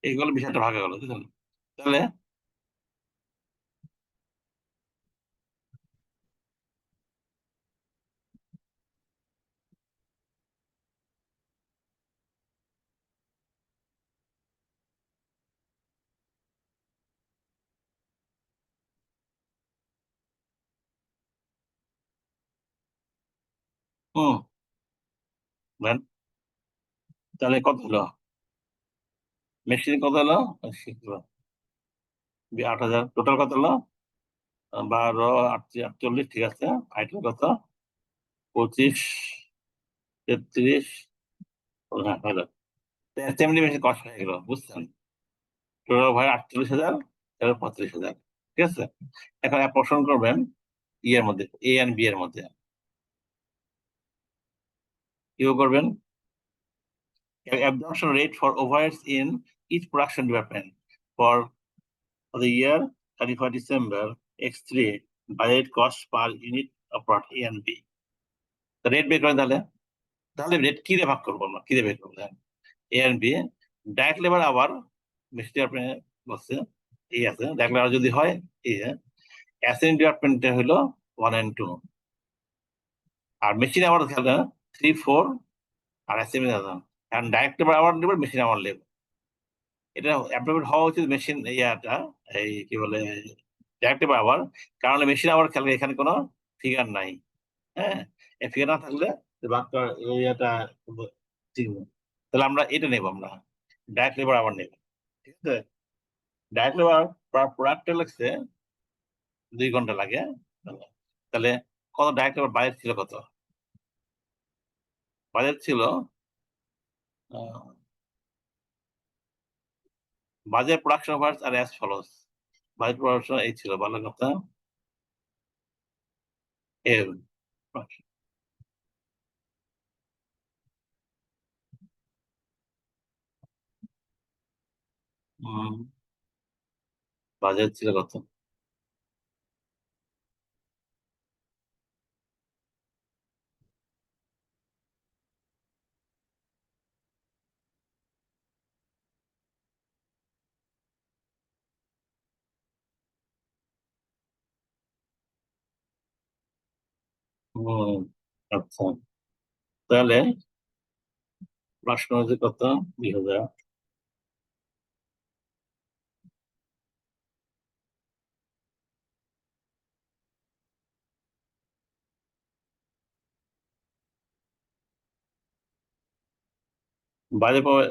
এইগুলো বিষয়টা ভাগ গেল, বুঝলেন? তাহলে দেন তাহলে কত হলো মেশিন কত হলো 8,000 টোটাল কত হলো 12 48 ঠিক আছে আইটেম কত 25 33 হ্যাঁ হলো তেমনি বেশি কষ্ট হয়ে গেল বুঝছেন টোটাল ভাই 48,000 এবার 35,000 ঠিক আছে এখন প্রশ্ন করবেন ইয়ের মধ্যে এ এন্ড বি এর মধ্যে কি করবেন absorption rate for overheads in each production department for the year 31 December X3 budget cost per unit of product A and B rate বের করেন তাহলে রেট কি দিয়ে ভাগ করবো আমরা কি দিয়ে বের করবো এ এন্ড বি ডাইরেক্ট লেবার আবার মিষ্টি আপনি বলছে এই আছে ডাইরেক্ট লেবার যদি হয় এই অ্যাসেন্ট ডিপার্টমেন্টে হলো 1 and 2 আর মেশিন আবার খেয়াল 3 4 আর অ্যাসেম্বলি কারণ ডাইরেক্ট লেবার আবার নেবে মেশিন আবার নেবে এটা অ্যাপ্রোভেড হওয়া উচিত মেশিন ইয়াটা এই কি বলে ডাইরেক্ট লেবার আবার কারণ মেশিন আবার খেয়াল এখানে কোনো ফিগার নাই হ্যাঁ এই ফিগার না থাকলে বাক্যর ইয়াটা ঠিক না। তাহলে আমরা এটা নেব আমরা ডাইরেক্ট লেবার আবার নেব ঠিক আছে ডাইরেক্ট লেবার প্রোডাক্টে লাগছে 2 ঘন্টা লাগে তাহলে কত ডাইরেক্ট লেবার বাজেট ছিল কত বাজেট ছিল বাজেট প্রোডাকশন ওভারস আর অ্যাজ ফলোস বাজেট প্রোডাকশন এই ছিল ভালো কথা এর বাজেট ছিল কত আচ্ছা তাহলে প্রশ্ন হচ্ছে কত 2,000 বাজেট ফলোস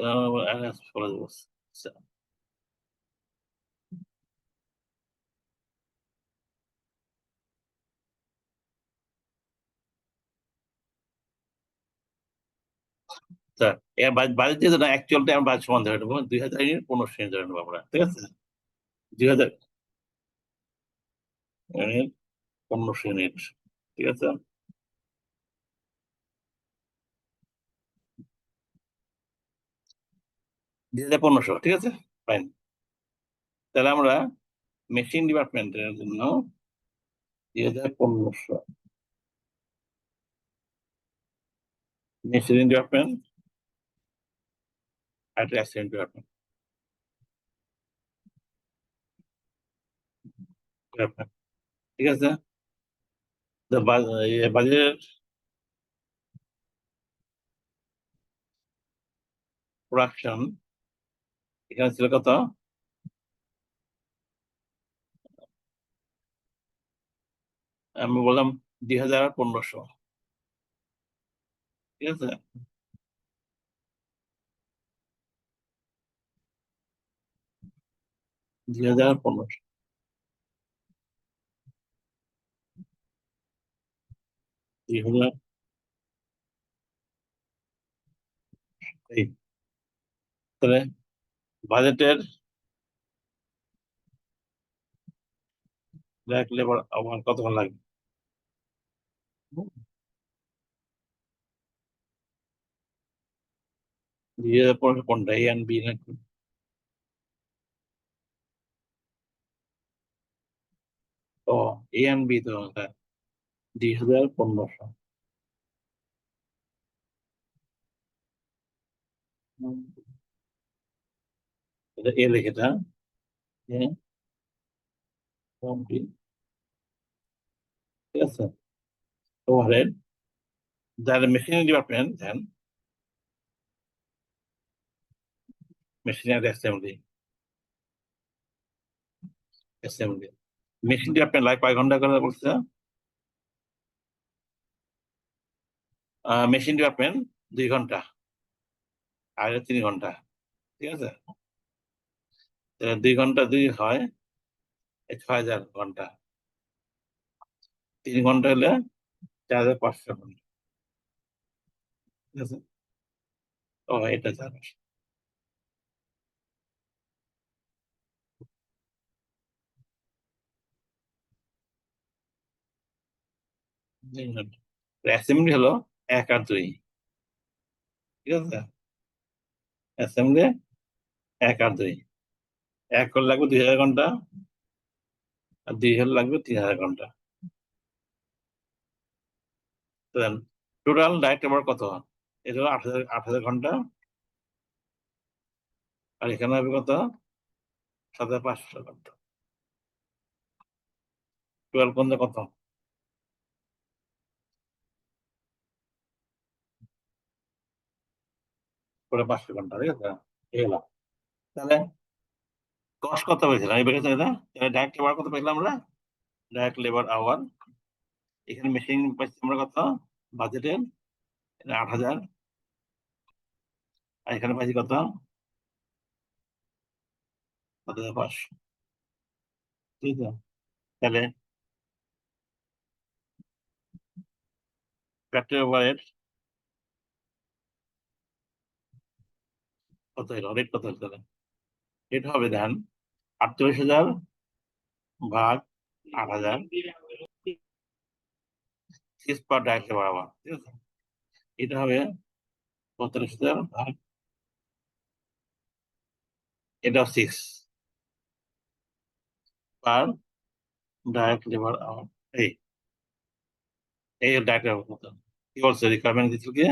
এর বাজেট যেহেতু না অ্যাকচুয়াল টাইম বাজেট সমান ধরে নেবো 2,000 ইউনিট 1500 ইউনিট ধরে নেবো আমরা ঠিক আছে 2,000 ইউনিট 1500 ইউনিট ঠিক আছে 2,1500 ঠিক আছে ফাইন তাহলে আমরা মেশিন ডিপার্টমেন্টের জন্য 2,1500 মেশিন ডিপার্টমেন্ট আর অ্যাসিস্ট্যান্ট ডিপার্টমেন্ট ঠিক আছে বাজেট প্রোডাকশন এখানে ছিল কত আমি বললাম 2,1500 ঠিক আছে 2,1500 2,000 এই তাহলে বাজেটের ডাইরেক্ট লেবার আমার কতক্ষণ লাগবে 2,1500 কোনটা এ এন্ড বি নাকি ও এ এন্ড বি তো 2,1500 এটা এ লিখে এটা ঠিক আছে ওভারহেড যারা মেশিনারি ডিপার্টমেন্ট দেন মেশিনারি অ্যাসেম্বলি মেশিন ডিপার্টমেন্ট লাগে কয় ঘন্টা করে বলছে মেশিন ডিপার্টমেন্ট 2 ঘন্টা আর 3 ঘন্টা, ঠিক আছে? 2 ঘন্টা 2 হয় 6,000 ঘন্টা, 3 ঘন্টা হলে 4,500 ঘন্টা, ঠিক আছে? ও এটা জানো। অ্যাসেম্বলি হলো 1 আর 2, ঠিক আছে? অ্যাসেম্বলি 1 আর 2, 1 হলে লাগবে 2,000 ঘন্টা আর 2 হলে লাগবে 3,000 ঘন্টা। টোটাল ডাইরেক্ট লেবার কত? এটা হলো 8,000 ঘন্টা, আর এখানে হবে কত? 7,500 ঘন্টা। টোটাল কোনটা কত? পুরো 500 ঘন্টা, ঠিক আছে? এগুলো তাহলে কষ্ট কত পেয়েছিলাম এই বেড়েছে এটা? ডাইরেক্ট লেবার কত পেলাম আমরা? ডাইরেক্ট লেবার আওয়ার, এখানে মেশিন পাইছি আমরা কত বাজেটের? 8,000, আর এখানে পাইছি কত? 7,500, ঠিক আছে? তাহলে ফ্যাক্টরি ওভারহেড কত হলো? রেট কত হলো তাহলে? রেট হবে দেন 48,000 ভাগ 8,000 6 পার ডাইরেক্ট লেবার আওয়ার, ঠিক আছে? এটা হবে 45,000 ভাগ, এটা 6 পার ডাইরেক্ট লেবার আওয়ার। এই এই ডাইরেক্ট লেবার কত কি বলছে রিকোয়ারমেন্ট দিছিল কি?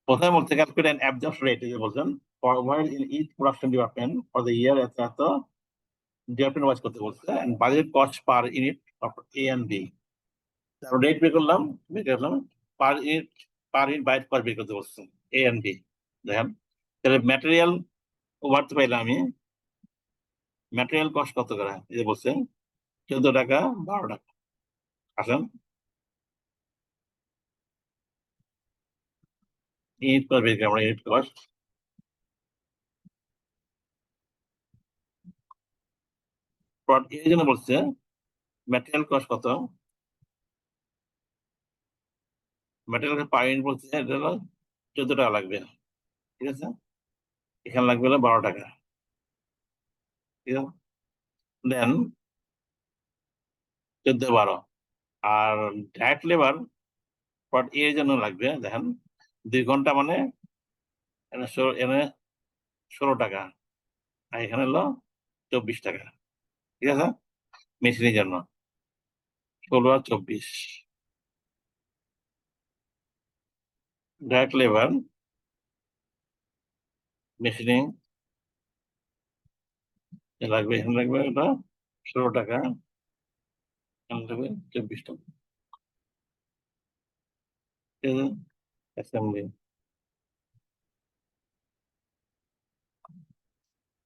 প্রথমে বলতে ক্যালকুলেট অ্যান অ্যাবজর্বড রেট, এই যে বলছেন for overhead in each production department for the year এত ডিপার্টমেন্ট ওয়াইজ করতে বলছে, and budget cost per unit of A and B. তারপর রেট বের করলাম, পার ইউনিট বাজেট কস্ট বের করতে বলছে এ এন্ড বি। দেখেন তাহলে ম্যাটেরিয়াল ওভার তো পাইলাম আমি, ম্যাটেরিয়াল কস্ট কত করে এই যে বলছে 14 টাকা 12 টাকা। আসেন ইউনিট কস্ট বের করি আমরা, ইউনিট কস্ট এই জন্য বলছে ম্যাটেরিয়াল কস্ট কত, ম্যাটেরিয়াল পার ইউনিট বলছে এটা হলো 14 টাকা লাগবে, ঠিক আছে? এখানে লাগবে হলো 12 টাকা, ঠিক আছে? দেন 14 12, আর ডাইরেক্ট লেবার পর এর জন্য লাগবে দেখেন 2 ঘন্টা মানে এনে 16 টাকা, আর এখানে হলো 24 টাকা, ঠিক আছে? মেশিনের জন্য 16 আর 24 ডাইরেক্ট লেবার মেশিনিং লাগবে, এখানে লাগবে এটা 16 টাকা, এখানে লাগবে 24 টাকা, ঠিক আছে?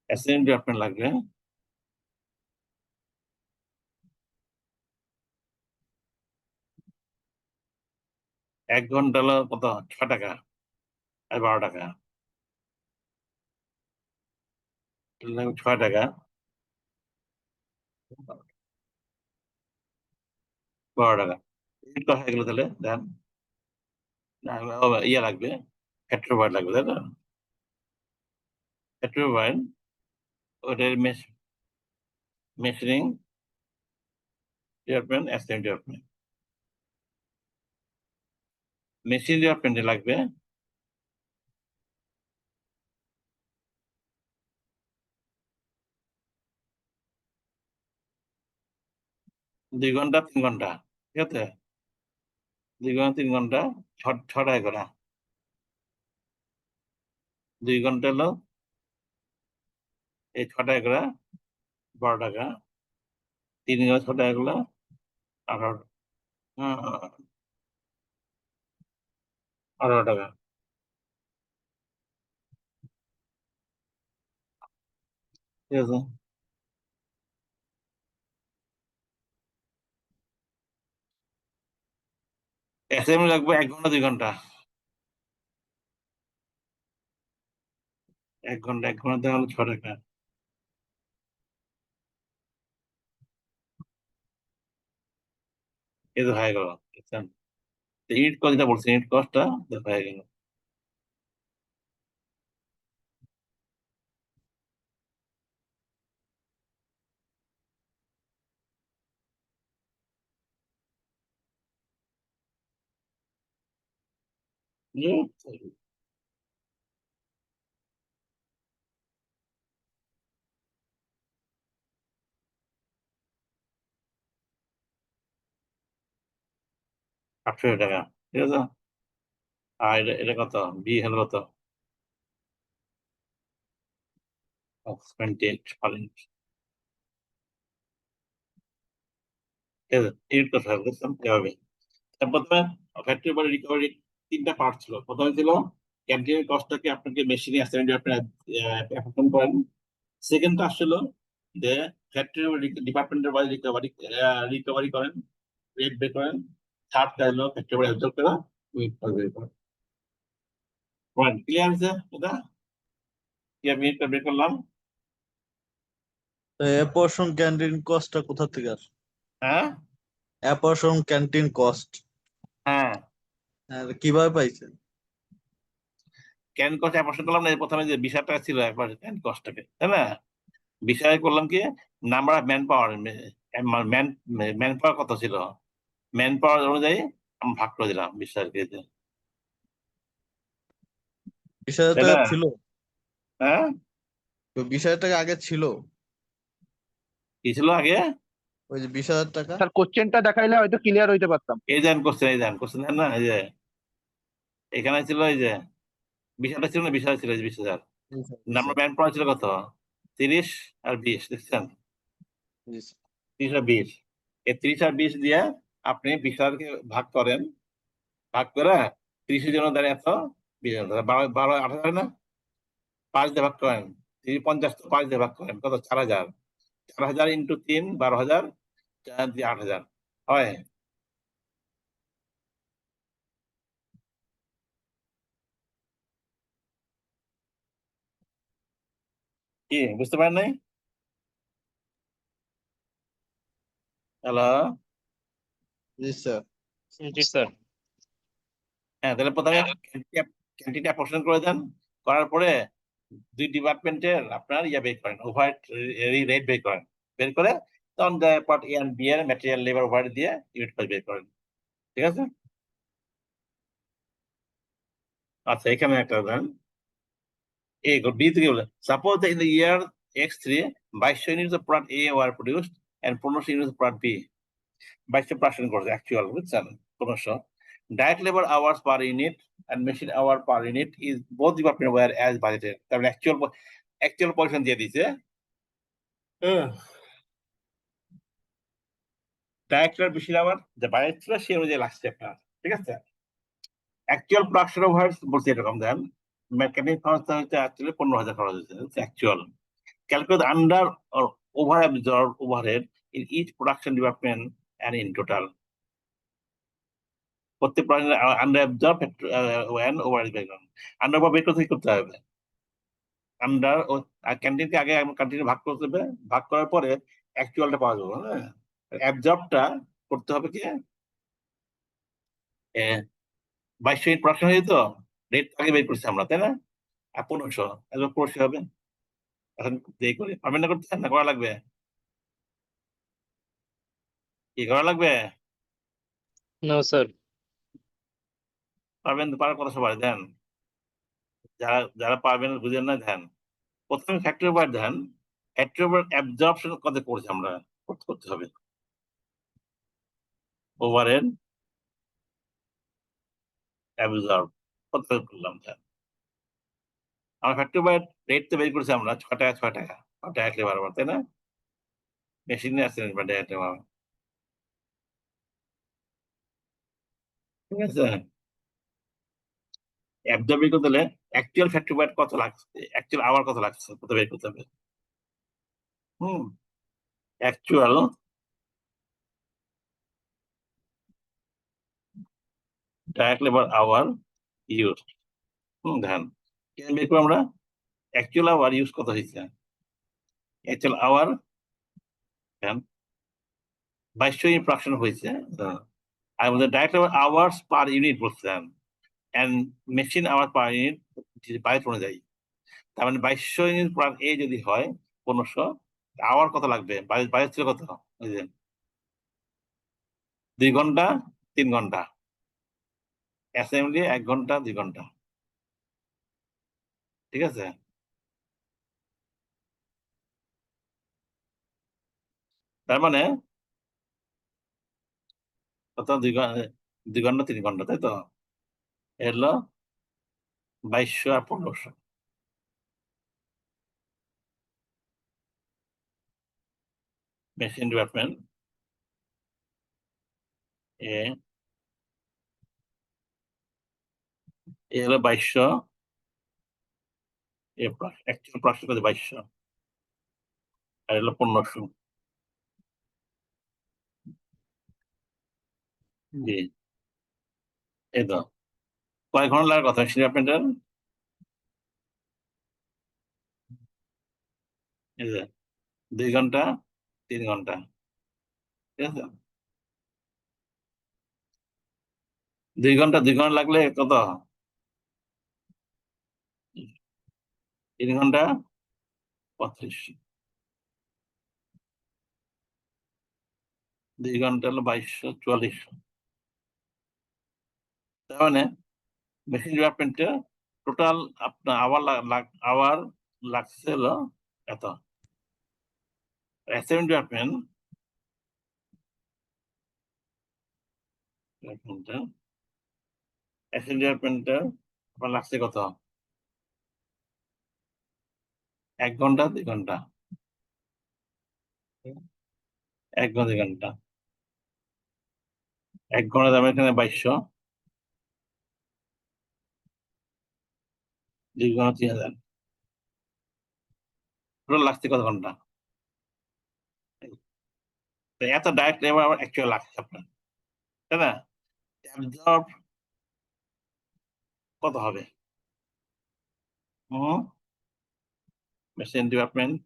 অ্যাসেম্বলি আপনার লাগবে 1 ঘন্টা হলো কত 6 টাকা আর 12 টাকা, 6 টাকা 12 টাকা। এই কথা এগুলো তাহলে দেন ইয়ে লাগবে ফ্যাক্টরি লাগবে, তাই না? ফ্যাক্টরি ওটার machining department, assembly department. Machine ডিপার্টমেন্টে লাগবে 2 ঘন্টা 3 ঘন্টা, ঠিক আছে? 2 ঘন্টা 3 ঘন্টা 6 টাকা করে, 2 ঘন্টা হলো এই 6 টাকা করে 12 টাকা, 3 ঘন্টা 6 টাকা করে 18 18 টাকা, ঠিক আছে? অ্যাসাইনমেন্ট লাগবে 1 ঘন্টা 2 ঘন্টা। 1 ঘন্টা 1 ঘন্টা হলো 6 টাকা। এই তো হয়ে গেল, বুঝছেন? ইউনিট কস্ট যেটা বলছি, ইউনিট কস্টটা হয়ে গেল। ৳800, ঠিক আছে? আর এটা কত? বি হলো কত? 28 পারেন্ট। ঠিক আছে? ইউনিট কস্ট হবে, বুঝছেন? এভাবে। প্রথমে ফ্যাক্টরি বডি রিকভারি 3টা পার্ট ছিল। প্রথমে ছিল ক্যান্টিনের কস্টটাকে আপনাকে মেশিনে অ্যাসাইনমেন্ট আপনারা পারফর্ম করেন। সেকেন্ডটা আসছিল যে ফ্যাক্টরি ডিপার্টমেন্টের বডি রিকভারি করেন, রেট বের করেন। থার্ডটা হলো ফ্যাক্টরি বডি অবজার্ভ করা, বের করেন। ক্লিয়ার আছে এটা? কি আমি এটা বের করলাম? অ্যাপরশন ক্যান্টিন কস্টটা কোথা থেকে আসে? হ্যাঁ অ্যাপরশন ক্যান্টিন কস্ট হ্যাঁ, কিভাবে পাইছেন? ক্যান কস্ট অ্যাপরশন করলাম না, প্রথমে যে বিষয়টা ছিল একবার ক্যান কস্টটাকে, তাই না? বিষয় করলাম কি number of man power, man power কত ছিল, ম্যান পাওয়ার অনুযায়ী আমি ভাগ করে দিলাম বিষয়কে, তাই বিষয়টা না? ছিল, হ্যাঁ, তো 20,000 টাকা আগে ছিল, কি ছিল আগে? ওই যে 20,000 টাকা। স্যার কোশ্চেনটা দেখাইলে হয়তো ক্লিয়ার হইতে পারতাম। এই দেন কোশ্চেন, এই দেন কোশ্চেন দেন না, এই যে এখানে ছিল, এই যে বিষয়টা ছিল না, বিষয় ছিল 20,000। নাম্বার ম্যান পাওয়ার ছিল কত? 30 আর 20, দেখছেন? 30 আর 20, এই 30 আর 20 দিয়ে আপনি 20,000কে ভাগ করেন, ভাগ করে 30-এর জন্য দাঁড়িয়ে এত, 20,000 12 8,000 না, 5 দিয়ে ভাগ করেন, 50 তো 5 দিয়ে ভাগ করেন, কত? 4,000। 4,000 ইন্টু 3 12,000, 4 দিয়ে 8,000 হয়। কি বুঝতে পারেন নাই? হ্যালো? জি স্যার। জি স্যার। হ্যাঁ, তাহলে প্রথমে ক্যান্টিনটা পোর্শন করে দেন, করার পরে 2 ডিপার্টমেন্টের আপনার ইয়া বের করেন, ওভার রেট বের করেন, বের করে তখন পার্ট এ এন্ড বি এর ম্যাটেরিয়াল লেবার ওভার দিয়ে ইউনিট কস্ট বের করেন, ঠিক আছে? আচ্ছা, এখানে একটা দেন, A B থেকে বলে suppose that in the year X3 2200 units of product A were produced and 1500 units of product B, 2200 production করছে অ্যাকচুয়াল, বুঝছেন? 1500 direct labor hours per unit and machine hour per unit is both department were as budgeted, তার মানে actual position দিয়ে দিয়েছে। Direct labour machine hour যে budget ছিল সেই অনুযায়ী লাগছে আপনার, ঠিক আছে? অ্যাকচুয়াল প্রোডাকশন ওভার বলছে এরকম দেন, মেকানিক খরচ হচ্ছে অ্যাকচুয়ালি 15,000 খরচ হয়েছে, actual. Calculate under or over absorbed overhead in each production department and in total. প্রত্যেক under absorb one over under বা বের করতে হবে। আন্ডার ক্যান্টিনকে আগে ক্যান্টিনে ভাগ করতে হবে, ভাগ করার পরে অ্যাকচুয়ালটা পাওয়া যাবে। হ্যাঁ, অ্যাবজর্বটা করতে হবে কি 2200 ইউনিট প্রোডাকশন হয়ে যেত, রেট আগে বের করছি আমরা, তাই না? আর 1500 একবার 1500 হবে। এখন দেরি করে পারবেন না করতে, না করা লাগবে? কি করা লাগবে? না স্যার। পারবেন তো, পারার কথা সবাই দেন, যারা যারা পারবেন বুঝেন না ধ্যান। প্রথমে ফ্যাক্টরি ওভার ধ্যান, ফ্যাক্টরি ওভার অ্যাবজর্পশন কত করছি আমরা, করতে হবে ওভারহেড অ্যাবজর্ব কত করলাম ধ্যান। আমরা ফ্যাক্টরি ওভার রেট তো বের করেছি আমরা 6 টাকা 6 টাকা, 6 টাকা লেবার আবার, তাই না? মেশিনে আছে ঠিক আছে। অ্যাবজর্ব বের করতে হলে অ্যাকচুয়াল ফ্যাক্টরি ওভার কত লাগছে, অ্যাকচুয়াল আওয়ার কত লাগছে, কত বের করতে হবে। Actual direct labour hour use ধ্যান কেন বের করবো আমরা অ্যাকচুয়াল আওয়ার ইউজ কত হয়েছে অ্যাকচুয়াল আওয়ার ধ্যান 2200 ইউনিট প্রোডাকশন হয়েছে আর আমাদের direct labour hours per unit বলছেন and machine hour per unit বাইরে অনুযায়ী তার মানে 2200 ইউনিট পার এ যদি হয় 1500 আওয়ার কত লাগবে বাইরে ছিল কত ওই যে 2 ঘন্টা 3 ঘন্টা অ্যাসেম্বলি 1 ঘন্টা 2 ঘন্টা ঠিক আছে তার মানে কত 2 ঘন্টা 3 ঘন্টা তাই তো এলো 2200 আর 1500 মেশিন ডেভেলপমেন্ট এ হলো 2200 অ্যাকচুয়াল প্রোডাকশন কত 2200 আর হলো 1500 জি এই তো কয় ঘন্টা লাগার কথা মেশিন ডেভেলপমেন্টের এই যে 2 ঘন্টা 3 ঘন্টা ঠিক আছে 2 ঘন্টা লাগলে কত 3 ঘন্টা 35 2 ঘন্টা হলো 2200 4400 তার মানে মেশিন ডেভেলপমেন্টে টোটাল আপনার আওয়ার লাগছে হলো এত অ্যাসাইনমেন্ট ডেভেলপমেন্টে আপনার লাগছে কত 1 ঘন্টা 2 ঘন্টা 1 ঘন্টা 2 ঘন্টা 1 ঘন্টা দাম এখানে 2200 2 ঘন্টা 3000 টোটাল লাগছে কত ঘন্টা তো এত ডাইরেক্ট লেবার আবার অ্যাকচুয়াল লাগছে আপনার তাই না অ্যাবজর্ব কত হবে মেশিন ডেভেলপমেন্ট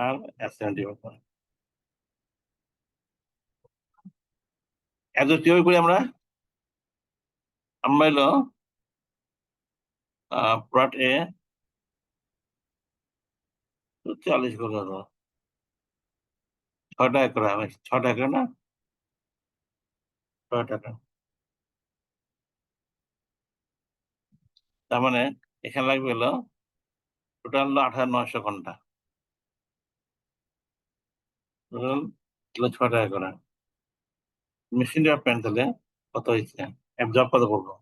আর অ্যাসাইনমেন্ট ডেভেলপমেন্ট এত কিভাবে করি আমরা আমরা হলো প্লট এ 40 করে হলো 6 টাকা করে হবে 6 টাকা না 6 টাকা তার মানে এখানে লাগবে হলো টোটাল হলো 8900 ঘন্টা টোটাল হলো 6 টাকা করে মেশিন ডেভেলপমেন্ট তাহলে কত হয়েছে অ্যাবজর্ব কত করবো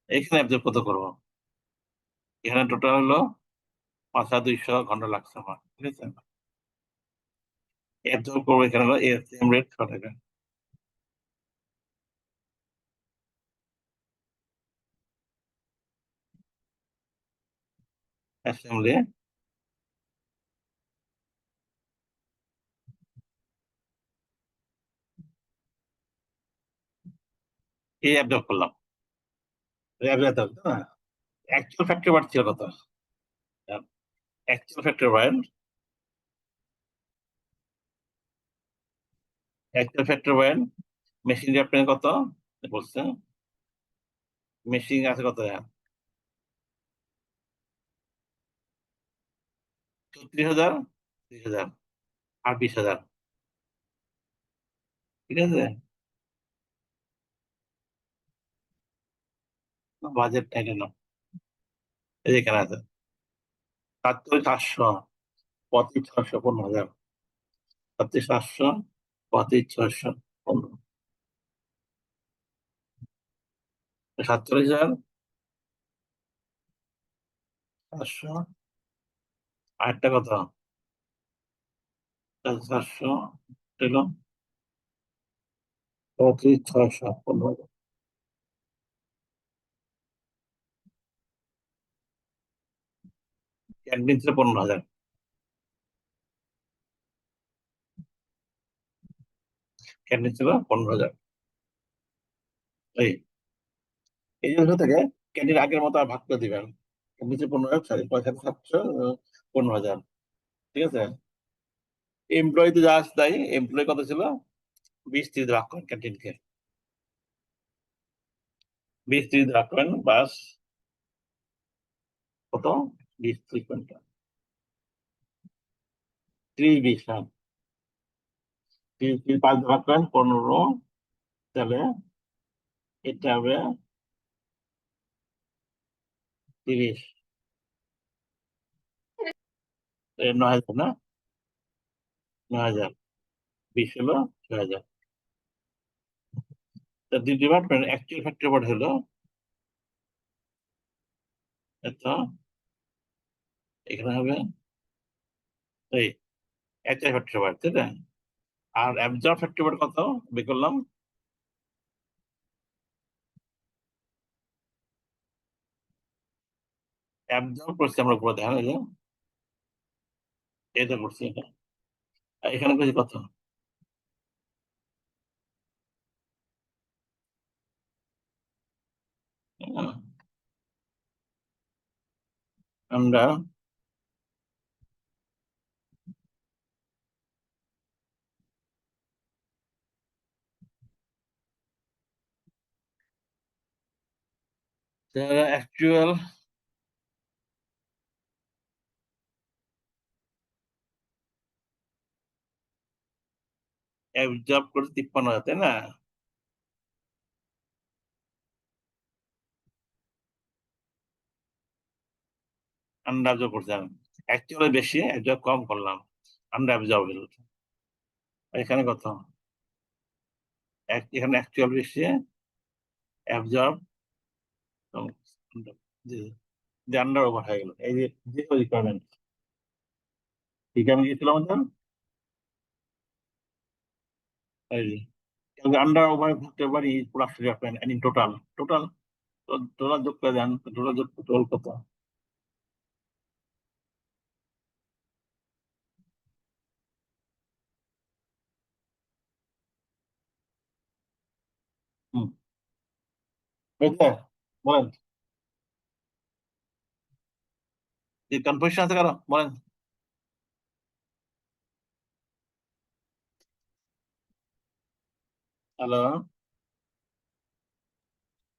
এখানে অ্যাবজর্ব কত করবো এখানে টোটাল হলো 5200 ঘন্টা লাগছে আমার ঠিক আছে অ্যাবজর্ব করবো এখানে হলো সেম রেট 6 টাকা অ্যাসেম্বলি এই অ্যাবজর্ব করলাম অ্যাকচুয়াল ফ্যাক্টরি বার ছিল কত অ্যাকচুয়াল ফ্যাক্টরি বার অ্যাকচুয়াল ফ্যাক্টরি বার মেশিন ডেভেলপমেন্ট কত বলছে মেশিন আছে কত 36000 3000 আর 20000 ঠিক আছে বাজেট এটা না এই যে এখানে আছে 74700 35 600 15000 74700 35 600 15 47,500 আরেকটা কত 400 হলো 35 600 15 অ্যাডমিন ছিল 15,000 ক্যান্টিন ছিল 15,000। এই এই অংশ থেকে ক্যান্টিন আগের মতো আর ভাগ করে দিবেন, নিচে 15,000 700 15,000, ঠিক আছে। এমপ্লয়িতে যা আছে তাই, এমপ্লয়ি কত ছিল 20-30 ভাগ করেন ক্যান্টিনকে, 20-30 ভাগ করেন, বাস কত 20-30 ঘন্টা 30-20, হ্যাঁ 30 5 ভাগ করেন 15, তাহলে এটা হবে 30, 9,000 না, 9,000 20 হলো 6,000। তা ডিপার্টমেন্ট অ্যাকচুয়াল ফ্যাক্টরি ওভারহেড হলো এত, এখানে হবে এই অ্যাকচুয়াল ফ্যাক্টরি ওভারহেড, তাই না? আর অ্যাবজর্ব ফ্যাক্টরি ওভারহেড কত বের করলাম, অ্যাবজর্ব করছি আমরা উপরে, দেখেন এই যে এটা করছি, এটা এখানে করছি কত, আমরা অ্যাকচুয়াল অ্যাবজর্ব করে 53,000, তাই না? আন্ডার অ্যাবজর্ব করছিলাম, অ্যাকচুয়ালি বেশি, অ্যাবজর্ব কম করলাম, আন্ডার অ্যাবজর্ব। এখানে কত, এখানে অ্যাকচুয়াল বেশি, অ্যাবজর্ব যে আন্ডার ওভার হয়ে গেল। এই যে রিকোয়ারমেন্ট, রিকোয়ারমেন্ট কি ছিল আমাদের, এই যে আন্ডার ওভার থাকতে পারি product requirement and in total, total total যোগ করে দেন, টোটাল যোগ টোটাল কত, হুম বুঝলে? বলেন, কনফিউশন আছে কারো, বলেন। হ্যালো,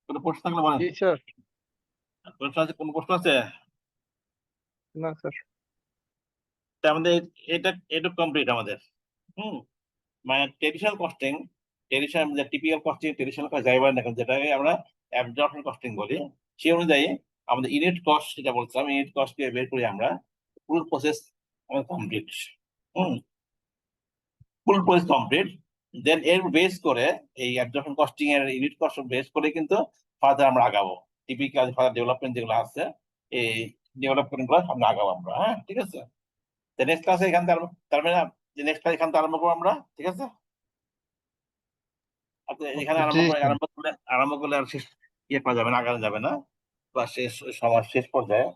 কোনো প্রশ্ন থাকলে বলেন। জি স্যার। প্রশ্ন আছে, কোন প্রশ্ন আছে? না স্যার। তা আমাদের এটা এটা কমপ্লিট আমাদের, হুম মানে ট্রেডিশনাল কস্টিং, ট্রেডিশনাল যে টিপিক্যাল কস্টিং, ট্রেডিশনাল কস্ট যাই বলেন এখন, যেটাকে আমরা অ্যাবজর্পশন কস্টিং বলি, সেই অনুযায়ী আমাদের ইউনিট কস্ট যেটা বলছিলাম, ইউনিট কস্ট বের করি আমরা, ফুল প্রসেস আমাদের কমপ্লিট, হুম ফুল প্রসেস কমপ্লিট। দেন এর বেস করে এই অ্যাবজর্পশন কস্টিং এর ইউনিট কস্ট বেস করে কিন্তু ফার্দার আমরা আগাবো, টিপিক্যাল ফার্দার ডেভেলপমেন্ট যেগুলো আছে, এই ডেভেলপমেন্ট গুলো আমরা আগাবো আমরা, হ্যাঁ ঠিক আছে। নেক্সট ক্লাসে এখান থেকে তার মানে নেক্সট ক্লাস এখান থেকে আরম্ভ করবো আমরা, ঠিক আছে। আচ্ছা, এখানে জি স্যার। আরম্ভ করলে আর শেষ ইয়ে করা যাবে না, আগানো যাবে না, বা শেষ সময় শেষ পর্যায়ে।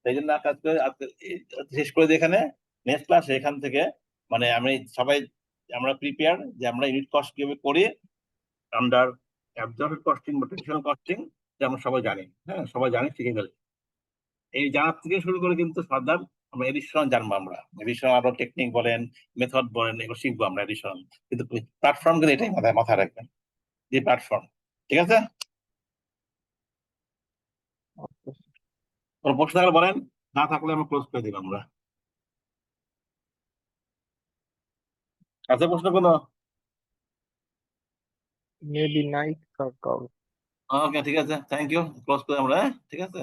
তাই জন্য কাজ করে আজকে শেষ করে দিই এখানে। নেক্সট ক্লাস এখান থেকে মানে আমি সবাই আমরা প্রিপেয়ার যে আমরা ইউনিট কস্ট কিভাবে করি আন্ডার অ্যাবজর্ব কস্টিং বা ট্রেডিশনাল কস্টিং, যে আমরা সবাই জানি, হ্যাঁ সবাই জানি, শিখে গেলে এই জানার থেকে শুরু করে কিন্তু ফার্দার আমরা এডিশন জানবো, আমরা এডিশন আরো টেকনিক বলেন, মেথড বলেন, এগুলো শিখবো আমরা এডিশন, কিন্তু প্ল্যাটফর্ম কিন্তু এটাই মাথায় রাখবেন, যে প্ল্যাটফর্ম, ঠিক আছে। কোনো প্রশ্ন থাকলে বলেন, না থাকলে আমরা ক্লোজ করে দিলাম আমরা। আছে প্রশ্ন কোনো? Maybe night sir. ওকে ঠিক আছে, থ্যাংক ইউ, ক্লোজ করে আমরা, ঠিক আছে।